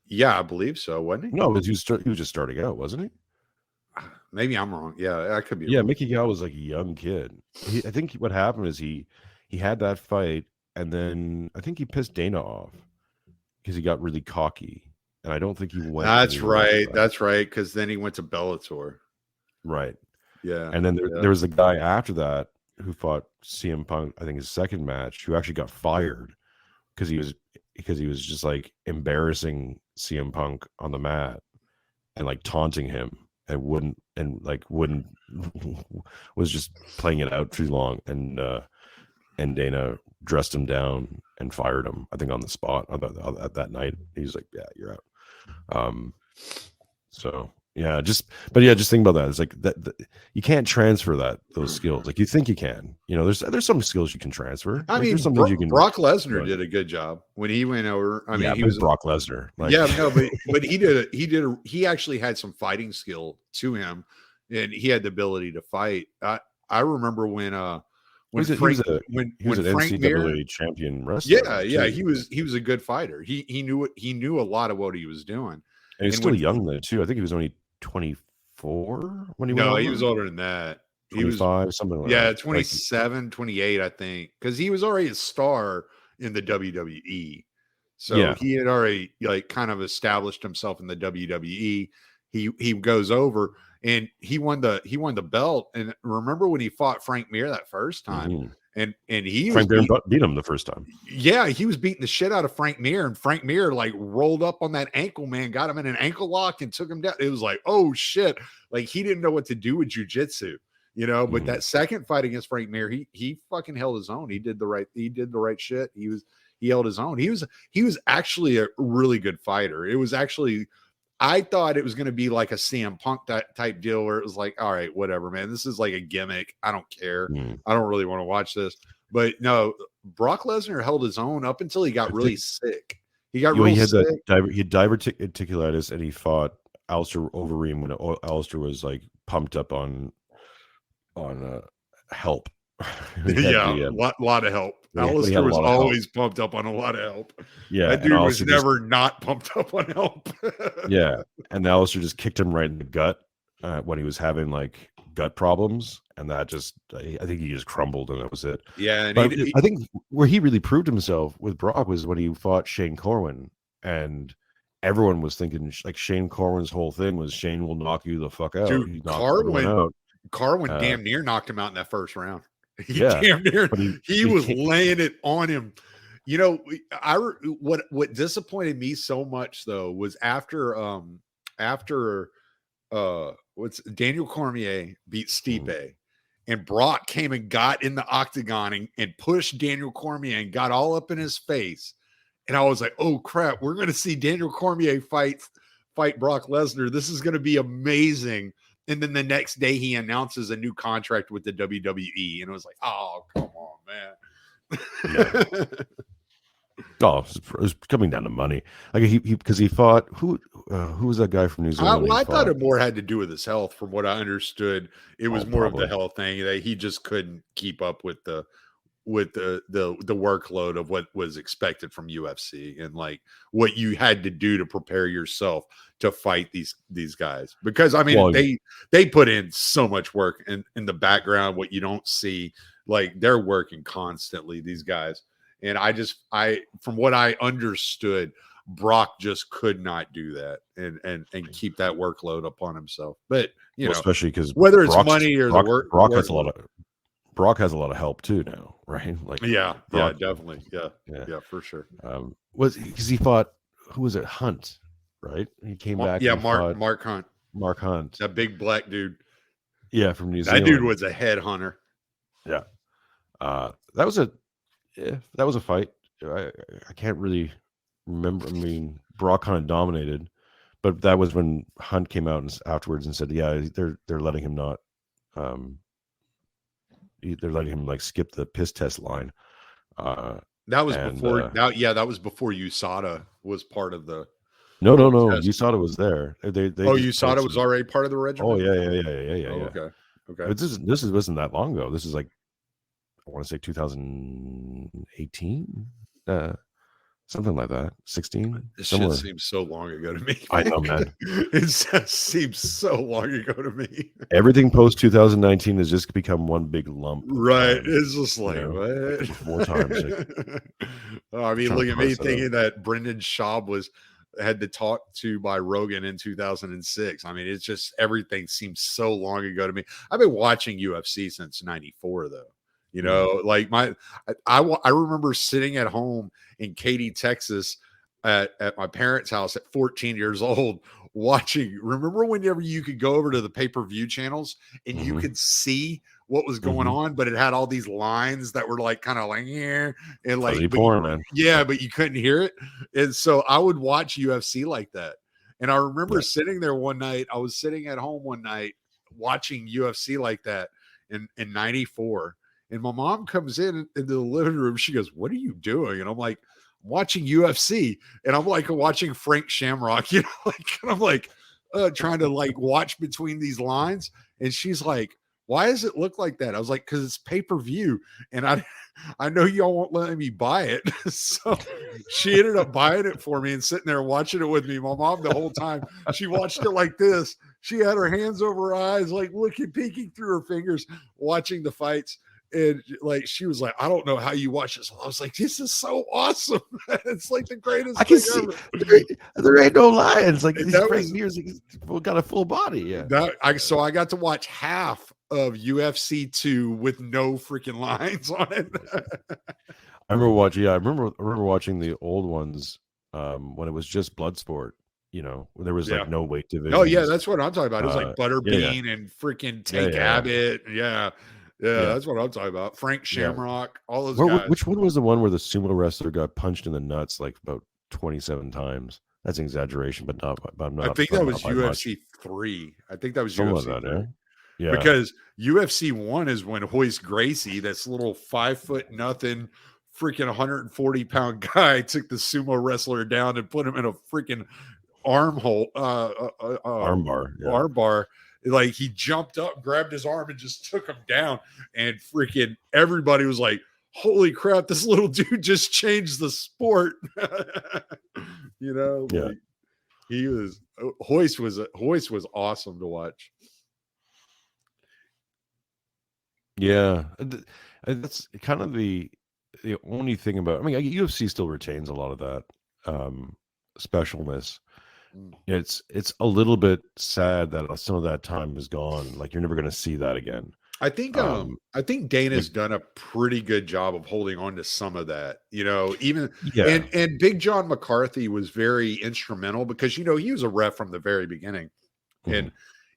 Yeah, I believe so. Wasn't he? No, he was just starting out, wasn't he? Maybe I'm wrong. Yeah, I could be. Yeah, wrong. Mickey Gall was like a young kid. I think what happened is he had that fight, and then I think he pissed Dana off because he got really cocky, and I don't think he went. That's right. That's right. Because then he went to Bellator. Right. Yeah. And then there was a guy after that who fought CM Punk, I think his second match, who actually got fired because he was just like embarrassing CM Punk on the mat and like taunting him and wouldn't was just playing it out too long, and Dana dressed him down and fired him, I think, on the spot at that night. He's like, yeah, you're out. So yeah, just think about that. It's like that you can't transfer those skills. Like you think you can. There's some skills you can transfer. I mean, Brock Lesnar did a good job when he went over. I mean, he was Brock Lesnar. Like, yeah, no, but he actually had some fighting skill to him, and he had the ability to fight. I remember when he was an NCAA champion wrestler. Yeah, he was a good fighter. He knew a lot of what he was doing. And he's still young though too. I think he was only 24 when he went over. He was older than that. 25, something like that. Yeah, 27, 28, I think, because he was already a star in the WWE. So he had already kind of established himself in the WWE. He goes over and he won the belt. And remember when he fought Frank Mir that first time? Mm-hmm. And Frank Mir beat him the first time. Yeah, he was beating the shit out of Frank Mir, and Frank Mir like rolled up on that ankle, man, got him in an ankle lock and took him down. It was like, oh shit. Like he didn't know what to do with jiu-jitsu. you know. But Mhm. that second fight against Frank Mir, he fucking held his own. He did the right shit. He held his own. He was actually a really good fighter. It was actually, I thought it was going to be like a CM Punk type deal where it was like, all right, whatever, man. This is like a gimmick. I don't care. Mhm. I don't really want to watch this. But no, Brock Lesnar held his own up until he got I really think sick. He got he real had sick. he had diverticulitis, and he fought Alistair Overeem when Alistair was like pumped up on help. He had Yeah, the lot of help. when he Alistair had a was lot of help. always pumped up on a lot of help. Yeah, That and dude was Alistair just never not pumped up on help. yeah, and Alistair just kicked him right in the gut when he was having like gut problems, and that just I think he just crumbled, and that was it. Yeah, and But I think where he really proved himself with Brock was when he fought Shane Corwin, and everyone was thinking like Shane Corwin's whole thing was Shane will knock you the fuck out. dude, He knocked everyone out. Carwin damn near knocked him out in that first round. He Yeah, damn near, but he was laying it on him. You know, what disappointed me so much though was after what's Daniel Cormier beat Stipe, and Brock came and got in the octagon and pushed Daniel Cormier and got all up in his face. And I was like, oh crap, we're going to see Daniel Cormier fight Brock Lesnar. This is going to be amazing. And then the next day he announces a new contract with the WWE. And it was like, oh, come on, man. Yeah. Oh, it was coming down to money. Like because he fought who was that guy from New Zealand? I thought it more had to do with his health. From what I understood, it was more probably of the health thing that he just couldn't keep up with the workload of what was expected from UFC and like what you had to do to prepare yourself to fight these guys. Because I mean, they put in so much work in the background, what you don't see, like they're working constantly, these guys. And I from what I understood, Brock just could not do that and keep that workload upon himself. But you know, especially because whether it's money or the work, Brock has a lot of help too now, right? Like Brock, definitely, yeah, for sure. Was because he fought who was it? Hunt, right? He came back. Yeah, Mark Hunt. Mark Hunt, that big black dude. Yeah, from New Zealand. That dude was a headhunter. Yeah, that was a fight. I can't really remember. I mean, Brock kind of dominated, but that was when Hunt came out afterwards and said, "Yeah, they're letting him not, they're letting him like skip the piss test line." That was before. That was before USADA was part of the. No. USADA was there. USADA was already part of the regiment. Oh yeah. Okay. But this wasn't that long ago. This is like I want to say 2018, something like that. 16. This shit seems so long ago to me. I know, man. It just seems so long ago to me. Everything post 2019 has just become one big lump. Right. It's just like, what? Like 4 times. I mean, look at me thinking that Brendan Schaub had to talk to by Rogan in 2006. I mean, it's just everything seems so long ago to me. I've been watching UFC since 94 though. You know, like I remember sitting at home in Katy, Texas at my parents' house at 14 years old watching. Remember whenever you could go over to the pay-per-view channels and you could see what was going on, but it had all these lines that were like kind of like and like man. Yeah, but you couldn't hear it. And so I would watch UFC like that. And I remember sitting there one night, I was sitting at home one night watching UFC like that in 94. And my mom comes into the living room. She goes, "What are you doing?" And I'm like, "I'm watching UFC." And I'm like watching Frank Shamrock, you know, like, and I'm like trying to like watch between these lines. And she's like, "Why does it look like that?" I was like, "Because it's pay-per-view. And I know y'all won't let me buy it." So she ended up buying it for me and sitting there watching it with me. My mom, the whole time, she watched it like this. She had her hands over her eyes, like peeking through her fingers, watching the fights. And like she was like, "I don't know how you watch this." I was like, "This is so awesome! It's like the greatest." I can see ever. There ain't no lions. Like these Frank Mir's got a full body. Yeah. So I got to watch half of UFC 2 with no freaking lines on it. I remember watching the old ones when it was just Bloodsport. where there was Yeah. like no weight Oh divisions. yeah, that's what I'm talking about. It was like Butterbean and freaking Tank Abbott. Yeah, that's what I'm talking about. Frank Shamrock, all those guys. Which one was the one where the sumo wrestler got punched in the nuts like about 27 times? That's an exaggeration, but not. I think that was UFC 3. I think that was Something UFC like that, 3. Yeah. Because UFC 1 is when Hoist Gracie, this little 5'0" freaking 140-pound guy, took the sumo wrestler down and put him in a freaking armbar. Like he jumped up, grabbed his arm, and just took him down. And freaking everybody was like, "Holy crap! This little dude just changed the sport." Like, he was Hoist was awesome to watch. Yeah, that's kind of the only thing about. I mean, UFC still retains a lot of that specialness. It's a little bit sad that some of that time is gone. Like you're never going to see that again. I think Dana's done a pretty good job of holding on to some of that, even and Big John McCarthy was very instrumental because he was a ref from the very beginning. And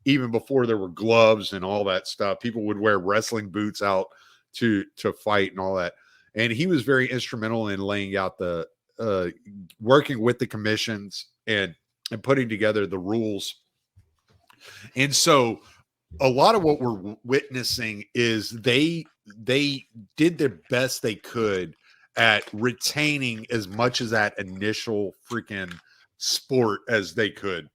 even before there were gloves and all that stuff, people would wear wrestling boots out to fight and all that. And he was very instrumental in laying out the working with the commissions and putting together the rules. And so a lot of what we're witnessing is they did their best they could at retaining as much of that initial freaking sport as they could.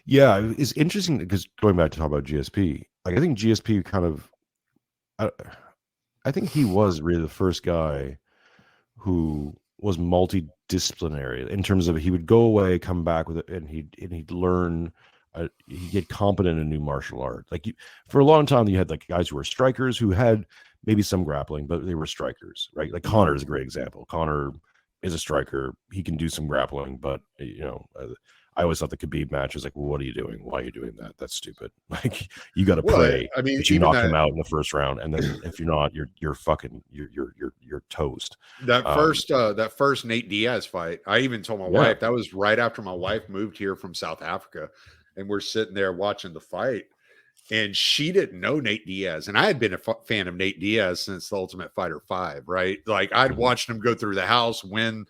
Yeah, it's interesting because going back to talk about GSP, like I think GSP kind of, I think he was really the first guy who was multidisciplinary in terms of he would go away, come back with it, and he'd learn. He'd get competent in a new martial art. Like for a long time, you had like guys who were strikers who had maybe some grappling, but they were strikers, right? Like Connor is a great example. Connor is a striker; he can do some grappling, but I always thought the Khabib match was like, well, what are you doing? Why are you doing that? That's stupid. Like you got to pray. I mean, that you knock him out in the first round, and then if you're not, you're fucking you're toast. That first Nate Diaz fight, I even told my wife that was right after my wife moved here from South Africa, and we're sitting there watching the fight, and she didn't know Nate Diaz, and I had been a fan of Nate Diaz since The Ultimate Fighter 5, right? Like I'd watched him go through the house, win,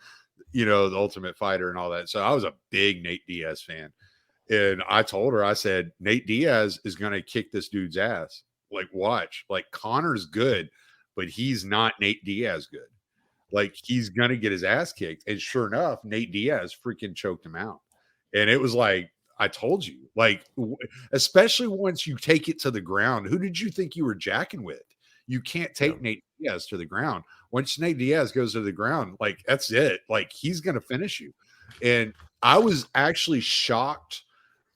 the Ultimate Fighter and all that. So I was a big Nate Diaz fan. And I told her, I said, Nate Diaz is going to kick this dude's ass. Like, watch. Like, Connor's good, but he's not Nate Diaz good. Like, he's going to get his ass kicked. And sure enough, Nate Diaz freaking choked him out. And it was like, I told you. Like, especially once you take it to the ground, who did you think you were jacking with? You can't take Nate Diaz to the ground. Once Nate Diaz goes to the ground, like that's it. Like he's going to finish you. And I was actually shocked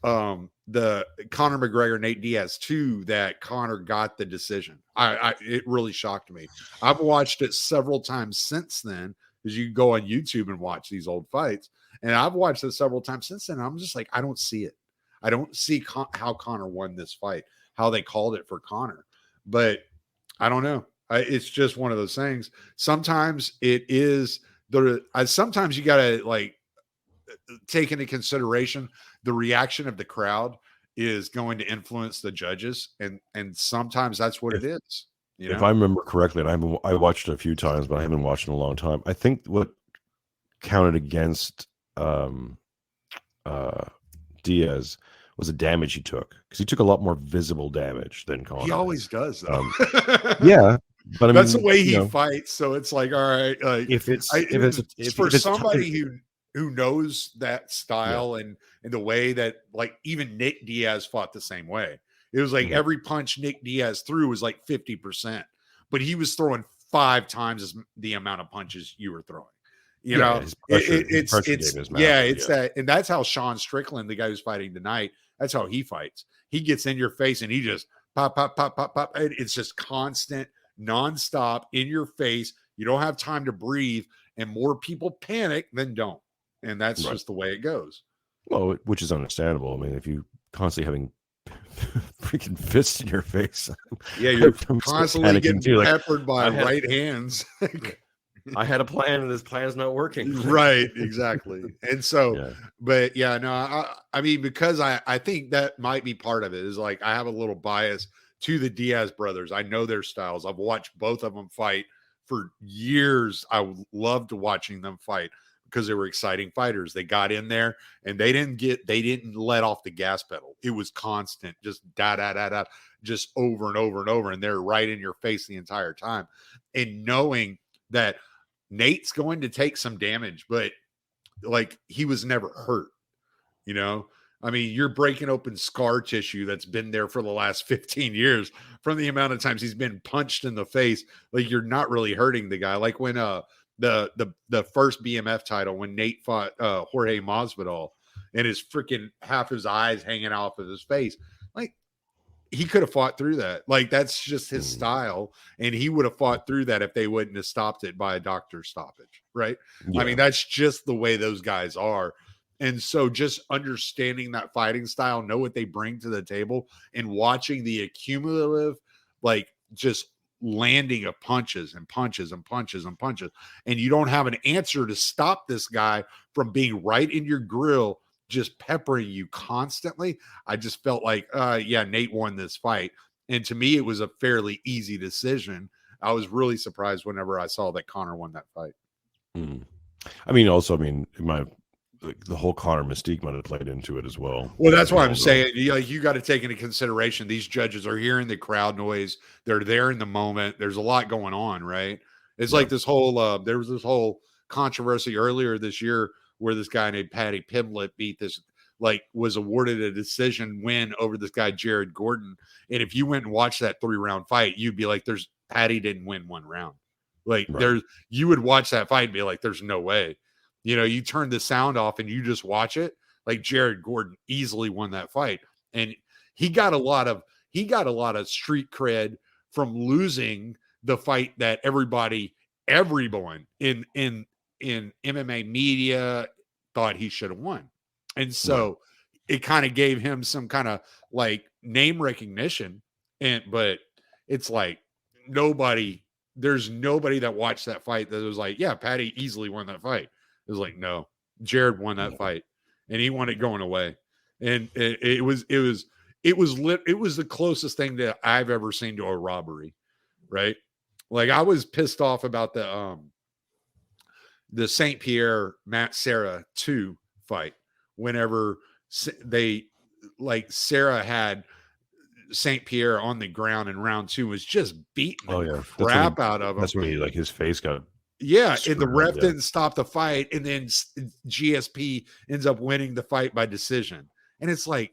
the Conor McGregor Nate Diaz too that Conor got the decision. It really shocked me. I've watched it several times since then because you can go on YouTube and watch these old fights. And I've watched it several times since then. I'm just like, I don't see it. I don't see how Conor won this fight, how they called it for Conor. But I don't know. It's just one of those things. Sometimes it is sometimes you got to like take into consideration the reaction of the crowd is going to influence the judges. And sometimes that's what it is. If I remember correctly, and I watched it a few times, but I haven't watched it in a long time. I think what counted against Diaz was the damage he took because he took a lot more visible damage than Conor. He always does, though. Yeah, but that's the way he fights. So it's like, all right, like if it's somebody who knows that style and the way that like even Nick Diaz fought the same way. It was like every punch Nick Diaz threw was like 50%, but he was throwing 5 times the amount of punches you were throwing. It's that, and that's how Sean Strickland, the guy who's fighting tonight, that's how he fights. He gets in your face and he just pop, pop, pop, pop, pop. It's just constant, nonstop in your face. You don't have time to breathe, and more people panic than don't, and that's just the way it goes. Well, which is understandable. I mean, if you constantly having freaking fists in your face, you're constantly getting peppered by right hands. I had a plan and this plan's not working. Right, exactly. And so, Yeah. but yeah, no, I mean, because I think that might be part of it, is like I have a little bias to the Diaz brothers. I know their styles. I've watched both of them fight for years. I loved watching them fight because they were exciting fighters. They got in there and they didn't let off the gas pedal. It was constant, just da, just over and over and over. And they're right in your face the entire time. And knowing that Nate's going to take some damage, but like he was never hurt, you know? I mean, you're breaking open scar tissue that's been there for the last 15 years from the amount of times he's been punched in the face. Like you're not really hurting the guy. Like when the first BMF title, when Nate fought Jorge Masvidal and his freaking half his eyes hanging off of his face. Like he could have fought through that. Like that's just his style. And he would have fought through that if they wouldn't have stopped it by a doctor's stoppage. Right. Yeah. I mean, that's just the way those guys are. And so just understanding that fighting style, know what they bring to the table, and watching the accumulative, like just landing of punches and punches and punches and punches. And you don't have an answer to stop this guy from being right in your grill, just peppering you constantly. I just felt like, yeah, Nate won this fight. And to me, it was a fairly easy decision. I was really surprised whenever I saw that Conor won that fight. I mean, also, the whole Conor mystique might have played into it as well. Well, that's why I'm saying, you got to take into consideration these judges are hearing the crowd noise. They're there in the moment. There's a lot going on, right? It's like this whole there was this whole controversy earlier this year where this guy named Paddy Pimblett was awarded a decision win over this guy Jared Gordon. And if you went and watched that 3-round fight, you'd be like, Paddy didn't win one round. Like you would watch that fight and be like, there's no way. You turn the sound off and you just watch it. Like Jared Gordon easily won that fight. And he got a lot of street cred from losing the fight that everyone in MMA media thought he should have won. And so it kind of gave him some kind of like name recognition. But it's like there's nobody that watched that fight that was like, yeah, Paddy easily won that fight. It was like, no, Jared won that fight and he won it going away. And it was the closest thing that I've ever seen to a robbery. Right. Like I was pissed off about the St. Pierre Matt Serra 2 fight. Whenever Sarah had St. Pierre on the ground in round 2, was just beating the crap out of him. That's when his face got. Yeah, and the ref didn't stop the fight, and then GSP ends up winning the fight by decision. And it's like,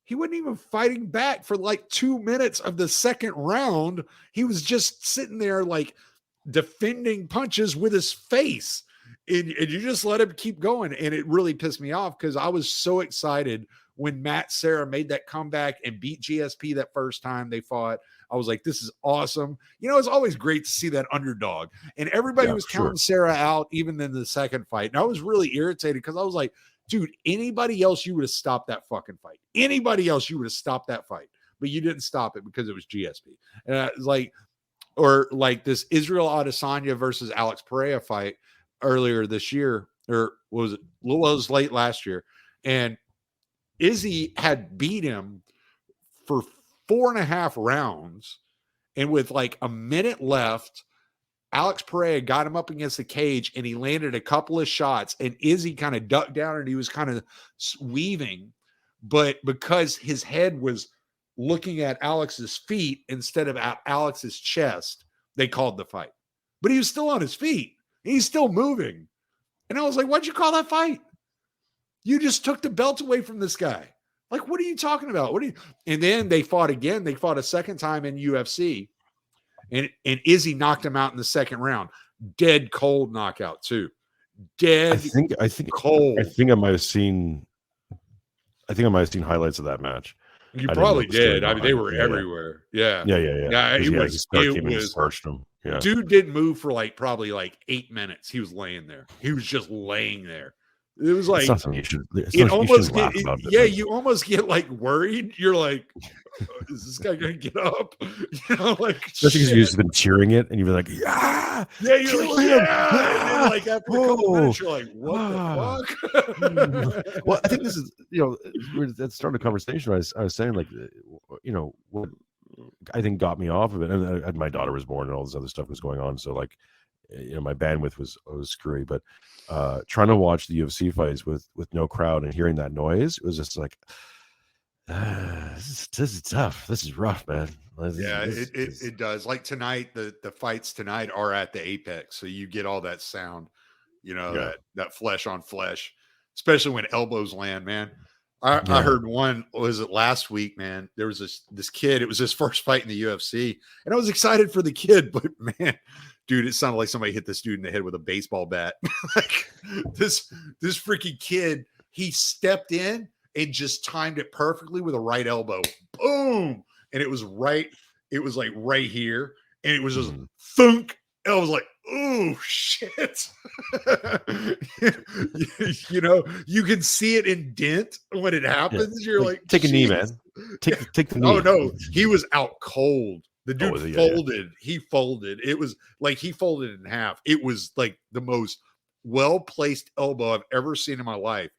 he wasn't even fighting back for like 2 minutes of the second round. He was just sitting there like defending punches with his face. And you just let him keep going. And it really pissed me off because I was so excited when Matt Serra made that comeback and beat GSP that first time they fought. I was like, this is awesome. It's always great to see that underdog. And everybody was counting Serra out even in the second fight. And I was really irritated because I was like, dude, anybody else, you would have stopped that fucking fight. Anybody else, you would have stopped that fight. But you didn't stop it because it was GSP. And it was like, or like this Israel Adesanya versus Alex Pereira fight earlier this year, or was it was late last year. And Izzy had beat him for 4.5 rounds. And with like a minute left, Alex Pereira got him up against the cage and he landed a couple of shots, and Izzy kind of ducked down and he was kind of weaving. But because his head was looking at Alex's feet instead of at Alex's chest, they called the fight. But he was still on his feet. He's still moving. And I was like, why'd you call that fight? You just took the belt away from this guy. Like, what are you talking about? And then they fought again. They fought a second time in UFC. And Izzy knocked him out in the second round. Dead cold knockout too. Dead I think cold. I think I might have seen highlights of that match. You probably did. I mean, they were everywhere. Yeah. Yeah. It was searched him. Yeah. Dude didn't move for probably 8 minutes. He was laying there. He was just laying there. It was like, you almost get like worried. You're like, is this guy gonna get up? Especially because you've just been cheering it and you've been like, yeah. Yeah, you're kill like, him. yeah. And then like after a couple minutes, you're like, what Ah. the fuck? Well, I think this is, we're at the start of the conversation. I was saying, like, what I think got me off of it, and my daughter was born, and all this other stuff was going on. So, like, my bandwidth was screwy. But trying to watch the UFC fights with no crowd and hearing that noise, it was just like, this is tough. This is rough, man. Yeah, it does. Like tonight, the fights tonight are at the Apex, so you get all that sound, that flesh on flesh, especially when elbows land, man. I heard one, was it last week, man? There was this kid, it was his first fight in the UFC, and I was excited for the kid, but man, dude, it sounded like somebody hit this dude in the head with a baseball bat. Like this freaking kid, he stepped in and just timed it perfectly with a right elbow. Boom. And it was like right here. And it was just thunk. And I was like, oh shit. You can see it in dent when it happens. You're like, take a knee, man. Take the knee. Oh no, he was out cold. The dude folded. Yeah. He folded. It was like he folded in half. It was like the most well-placed elbow I've ever seen in my life.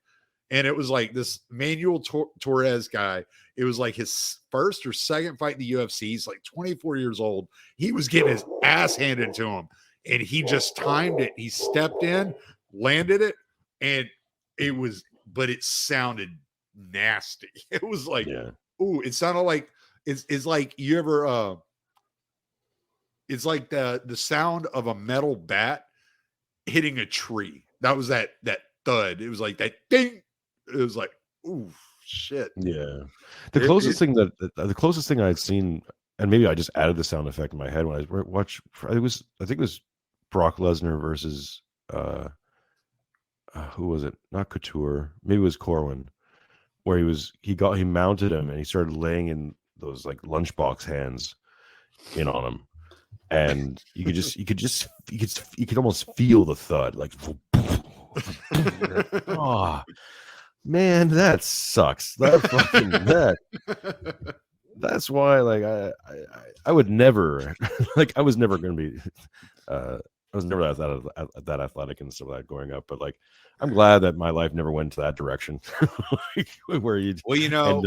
And it was like this Manuel Torres guy. It was like his first or second fight in the UFC. He's like 24 years old. He was getting his ass handed to him. And he just timed it. He stepped in, landed it, and but it sounded nasty. It was like, ooh, it sounded like it's like you ever it's like the sound of a metal bat hitting a tree. That was that thud. It was like that ding. It was like, ooh, shit. Yeah. The closest thing I'd seen, and maybe I just added the sound effect in my head when I watched, I think it was Brock Lesnar versus who was it? Not Couture. Maybe it was Corwin, where he mounted him and he started laying in those like lunchbox hands in on him. And you could almost feel the thud, like, oh man, that sucks. That's why, like, I would never, like, I was never going to be, I was never that athletic and stuff like that growing up. But like, I'm glad that my life never went to that direction, where you end up.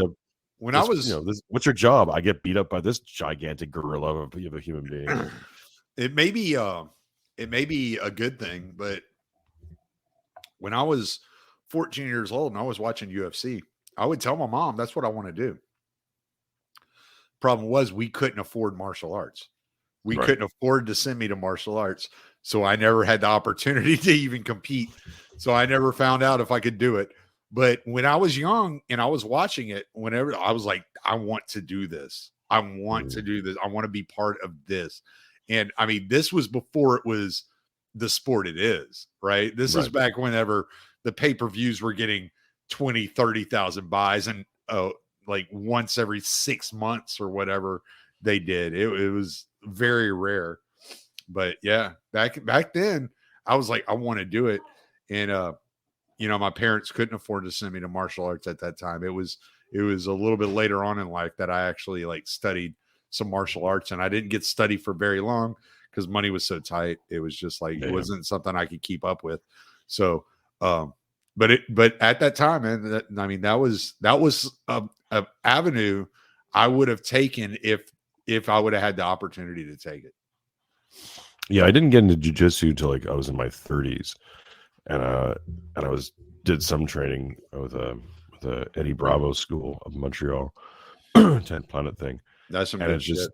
When I was, what's your job? I get beat up by this gigantic gorilla of a human being. It may be a good thing, but when I was 14 years old and I was watching UFC, I would tell my mom that's what I want to do. Problem was, we couldn't afford martial arts. We couldn't afford to send me to martial arts, so I never had the opportunity to even compete. So I never found out if I could do it. But when I was young and I was watching it, whenever I was like, I want to do this. I want to do this. I want to be part of this. And I mean, this was before it was the sport it is, right? This is back whenever the pay-per-views were getting 20, 30,000 buys and like once every 6 months or whatever they did. It was very rare. But yeah, back then I was like, I want to do it. And my parents couldn't afford to send me to martial arts at that time. It was a little bit later on in life that I actually like studied some martial arts, and I didn't get study for very long because money was so tight. It was just like, it wasn't something I could keep up with. So, but at that time, man, that was a avenue I would have taken if I would have had the opportunity to take it. Yeah. I didn't get into jiu-jitsu till like I was in my 30s. And I did some training with the Eddie Bravo School of Montreal, 10th Planet thing. That's some good shit.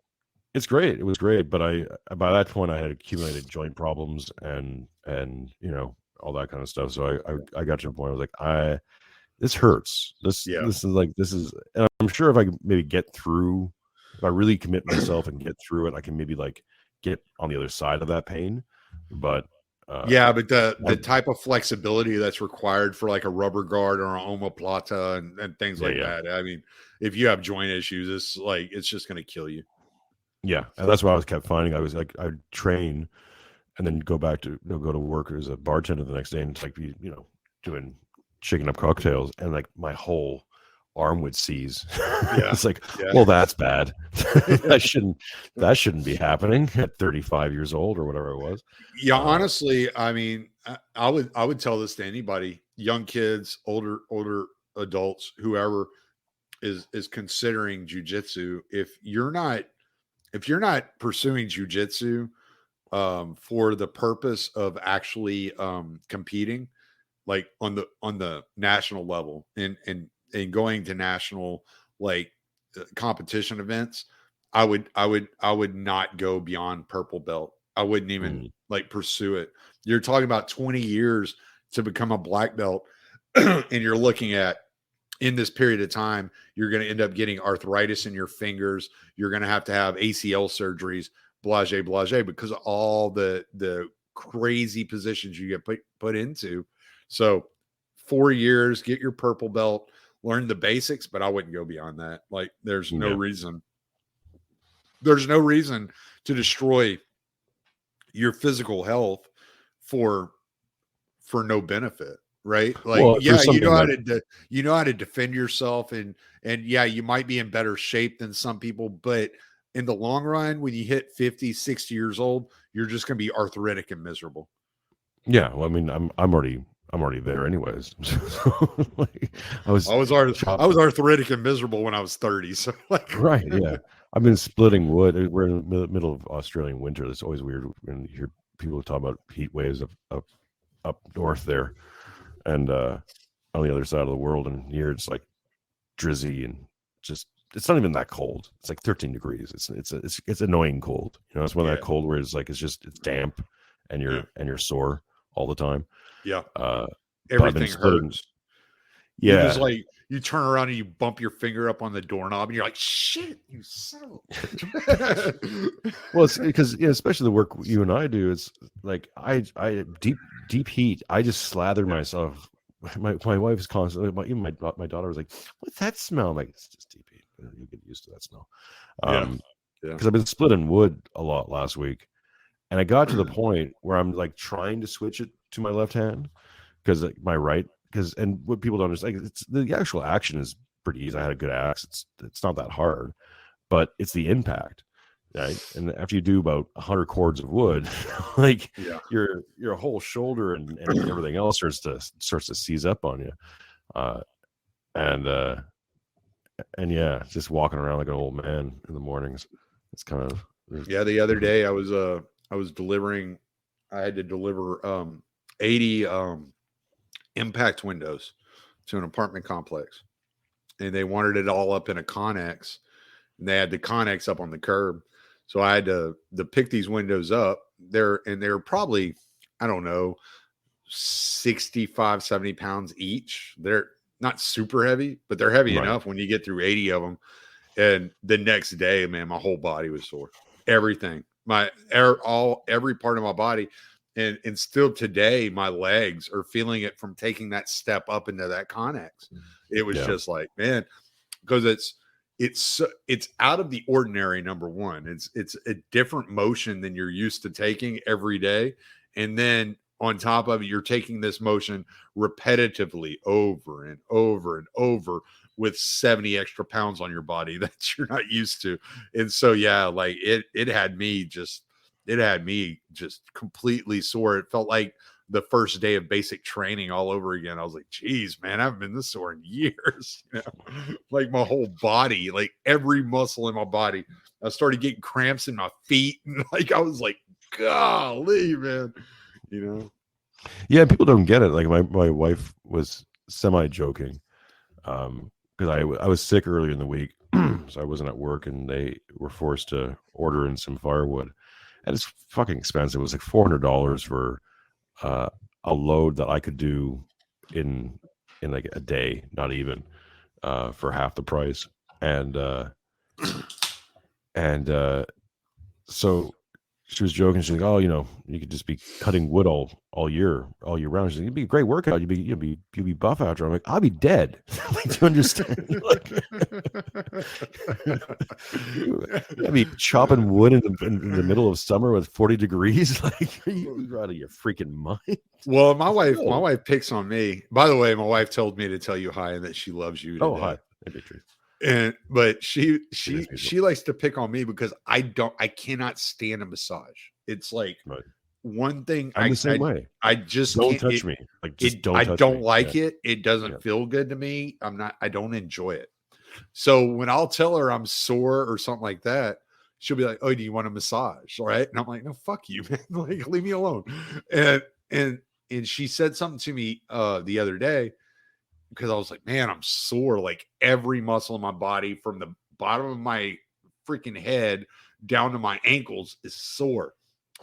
It's great. It was great, but by that point I had accumulated joint problems and all that kind of stuff. So I got to a point I was like, this hurts. This is, and I'm sure if I could maybe get through, if I really commit myself and get through it, I can maybe like get on the other side of that pain. But but the type of flexibility that's required for like a rubber guard or an omoplata and things like that. I mean, if you have joint issues, it's just going to kill you. Yeah, and that's what I kept finding. I was like, I'd train and then go back to go to work as a bartender the next day and like be doing shaking up cocktails, and like my whole arm would seize. Yeah. It's like, Yeah. well, that's bad. that shouldn't be happening at 35 years old or whatever it was. Yeah, honestly, I mean, I would tell this to anybody, young kids, older adults, whoever is considering jujitsu. If you're not pursuing jujitsu for the purpose of actually competing, like on the national level and going to national like competition events, I would not go beyond purple belt. I wouldn't even like pursue it. You're talking about 20 years to become a black belt, and you're looking at, in this period of time, you're going to end up getting arthritis in your fingers. You're going to have ACL surgeries, blase, because of all the crazy positions you get put into. So 4 years, get your purple belt, learn the basics, but I wouldn't go beyond that. Like there's no reason. There's no reason to destroy your physical health for no benefit, right? Like, Well, yeah, you know how to defend yourself, and yeah, you might be in better shape than some people, but in the long run, when you hit 50, 60 years old, you're just going to be arthritic and miserable. Yeah, well, I mean, I'm already there anyways. Like, I was arthritic and miserable when I was 30. So like, right, yeah. I've been splitting wood. We're in the middle of Australian winter. It's always weird when you hear people talk about heat waves up north there, and on the other side of the world. And here it's like drizzy and just, it's not even that cold. It's like 13 degrees. It's annoying cold. You know, it's one of that cold where it's like it's damp and you're sore all the time. Yeah. Everything hurts. Yeah. You just like, you turn around and you bump your finger up on the doorknob and you're like, shit, you son of Well, it's because especially the work you and I do, it's like I deep heat. I just slather myself. My wife is constantly, even my daughter was like, what's that smell? I'm like, it's just deep heat. You get used to that smell. Because I've been splitting wood a lot last week. And I got to the point where I'm like trying to switch it to my left hand because my right, and what people don't understand, it's the actual action is pretty easy. I had a good axe. It's not that hard, but it's the impact, right? And after you do about 100 cords of wood, like your whole shoulder and everything else starts to seize up on you, and yeah, just walking around like an old man in the mornings. It's kind of The other day I was delivering. I had to deliver 80 impact windows to an apartment complex, and they wanted it all up in a Connex, and they had the Connex up on the curb. So I had to pick these windows up. They're probably, I don't know, 65, 70 pounds each. They're not super heavy, but they're heavy enough when you get through 80 of them. And the next day, man, my whole body was sore. Everything. Every part of my body. And still today, my legs are feeling it from taking that step up into that Connex. It was just like, man, because it's out of the ordinary. Number one, it's a different motion than you're used to taking every day. And then on top of it, you're taking this motion repetitively over and over and over with 70 extra pounds on your body that you're not used to. And so, yeah, like it had me just completely sore. It felt like the first day of basic training all over again. I was like, geez, man, I haven't been this sore in years. You know? Like my whole body, like every muscle in my body. I started getting cramps in my feet. And like, I was like, golly, man, you know? Yeah, people don't get it. Like my wife was semi-joking because I was sick earlier in the week, so I wasn't at work, and they were forced to order in some firewood. And it's fucking expensive. It was like $400 for a load that I could do in like a day, not even for half the price. And so she was joking. She's like, "Oh, you know, you could just be cutting wood all year round." She's like, "It'd be a great workout. You'd be buff after." I'm like, "I'll be dead." Like, do you understand? Like, I'd be chopping wood in the middle of summer with 40 degrees. Like, are you out of your freaking mind? Well, my wife picks on me. By the way, my wife told me to tell you hi and that she loves you today. Oh, hi. That'd be true. But she feasible. likes to pick on me because I cannot stand a massage. It's like Right. one thing I'm the same way. I just Don't can't touch me. Like, just don't I touch don't me. like Yeah. it. It doesn't Yeah. feel good to me. I don't enjoy it. So when I'll tell her I'm sore or something like that, she'll be like, "Oh, do you want a massage?" All right. And I'm like, "No, fuck you, man. Like, leave me alone." And and she said something to me the other day because I was like, "Man, I'm sore. Like every muscle in my body from the bottom of my freaking head down to my ankles is sore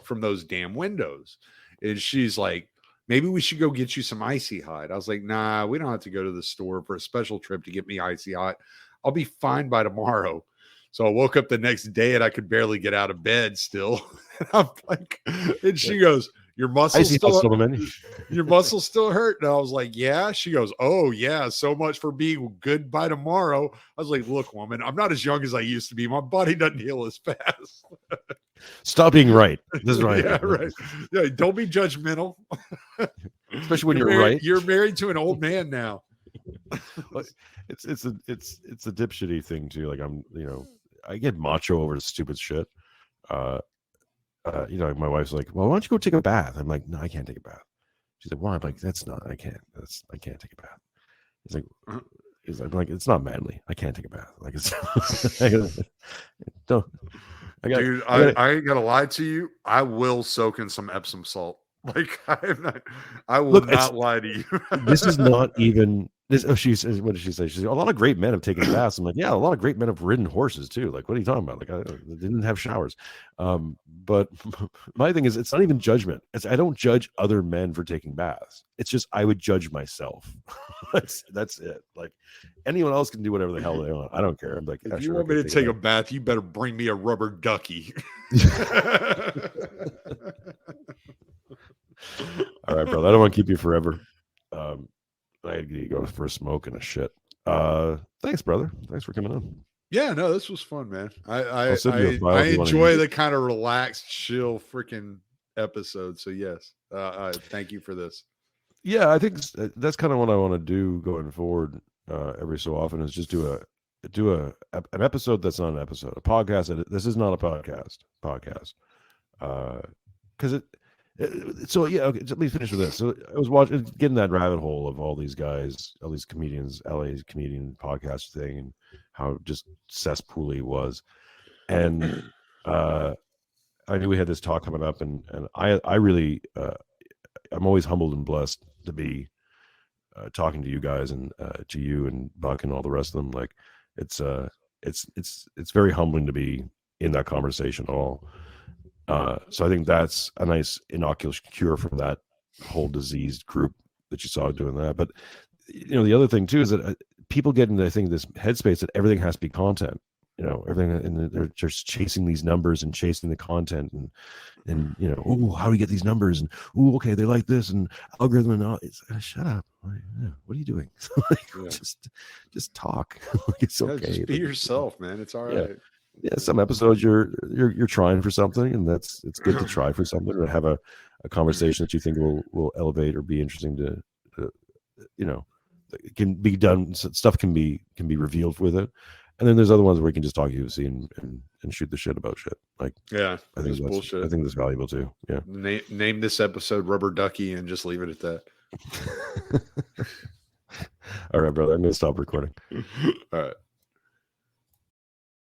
from those damn windows." And she's like, "Maybe we should go get you some icy hot." I was like, "Nah, we don't have to go to the store for a special trip to get me icy hot. I'll be fine by tomorrow." So I woke up the next day and I could barely get out of bed still. And I'm like, and she goes, "Your muscles Icy hot's still, still the menu." your muscles still hurt?" And I was like, "Yeah." She goes, "Oh yeah, so much for being good by tomorrow." I was like, "Look, woman, I'm not as young as I used to be. My body doesn't heal as fast." Stop being right. This is right. Yeah, right. Yeah, don't be judgmental. Especially when you're married, right. You're married to an old man now. But it's a dipshitty thing too. Like, I get macho over stupid shit. My wife's like, "Well, why don't you go take a bath?" I'm like, "No, I can't take a bath." She's like, "Why?" I'm like, I can't take a bath. He's like, "It's not manly. I can't take a bath." Like, it's don't. Dude, I ain't gonna lie to you. I will soak in some Epsom salt. Like I will not lie to you. This is not even this. Oh, she says, what did she say? She's like, "A lot of great men have taken baths." I'm like, "Yeah, a lot of great men have ridden horses too." Like, what are you talking about? Like, they didn't have showers. But my thing is, it's not even judgment. I don't judge other men for taking baths. It's just I would judge myself. that's it. Like, anyone else can do whatever the hell they want. I don't care. I'm like, if you want me to take a bath, you better bring me a rubber ducky. All right, brother. I don't want to keep you forever. I had to go for a smoke and a shit. Thanks, brother. Thanks for coming on. Yeah, no, this was fun, man. I enjoy enjoy the kind of relaxed, chill, freaking episode. So yes, I thank you for this. Yeah, I think that's kind of what I want to do going forward. Every so often is just do an episode that's not an episode, a podcast. This is not a podcast. Because so yeah, okay, let me finish with this. So I was getting that rabbit hole of all these guys, all these comedians, LA's comedian podcast thing, and how just cesspool he was. And I knew we had this talk coming up, and I really I'm always humbled and blessed to be talking to you guys and to you and Buck and all the rest of them. Like, it's very humbling to be in that conversation at all. So I think that's a nice innocuous cure from that whole diseased group that you saw doing that. But the other thing too is that people get into, I think, this headspace that everything has to be content. Everything, and they're just chasing these numbers and chasing the content, and oh, how do we get these numbers? And oh, okay, they like this and algorithm and all. It's shut up. What are you doing? Just talk. It's okay. Just be yourself, man. It's all right. Yeah, some episodes you're trying for something, and it's good to try for something or have a conversation that you think will elevate or be interesting to it can be done. Stuff can be revealed with it. And then there's other ones where you can just talk UFC and shoot the shit about shit. Like, yeah, I think that's bullshit. I think that's valuable too. Yeah. Name this episode Rubber Ducky and just leave it at that. All right, brother. I'm going to stop recording. All right.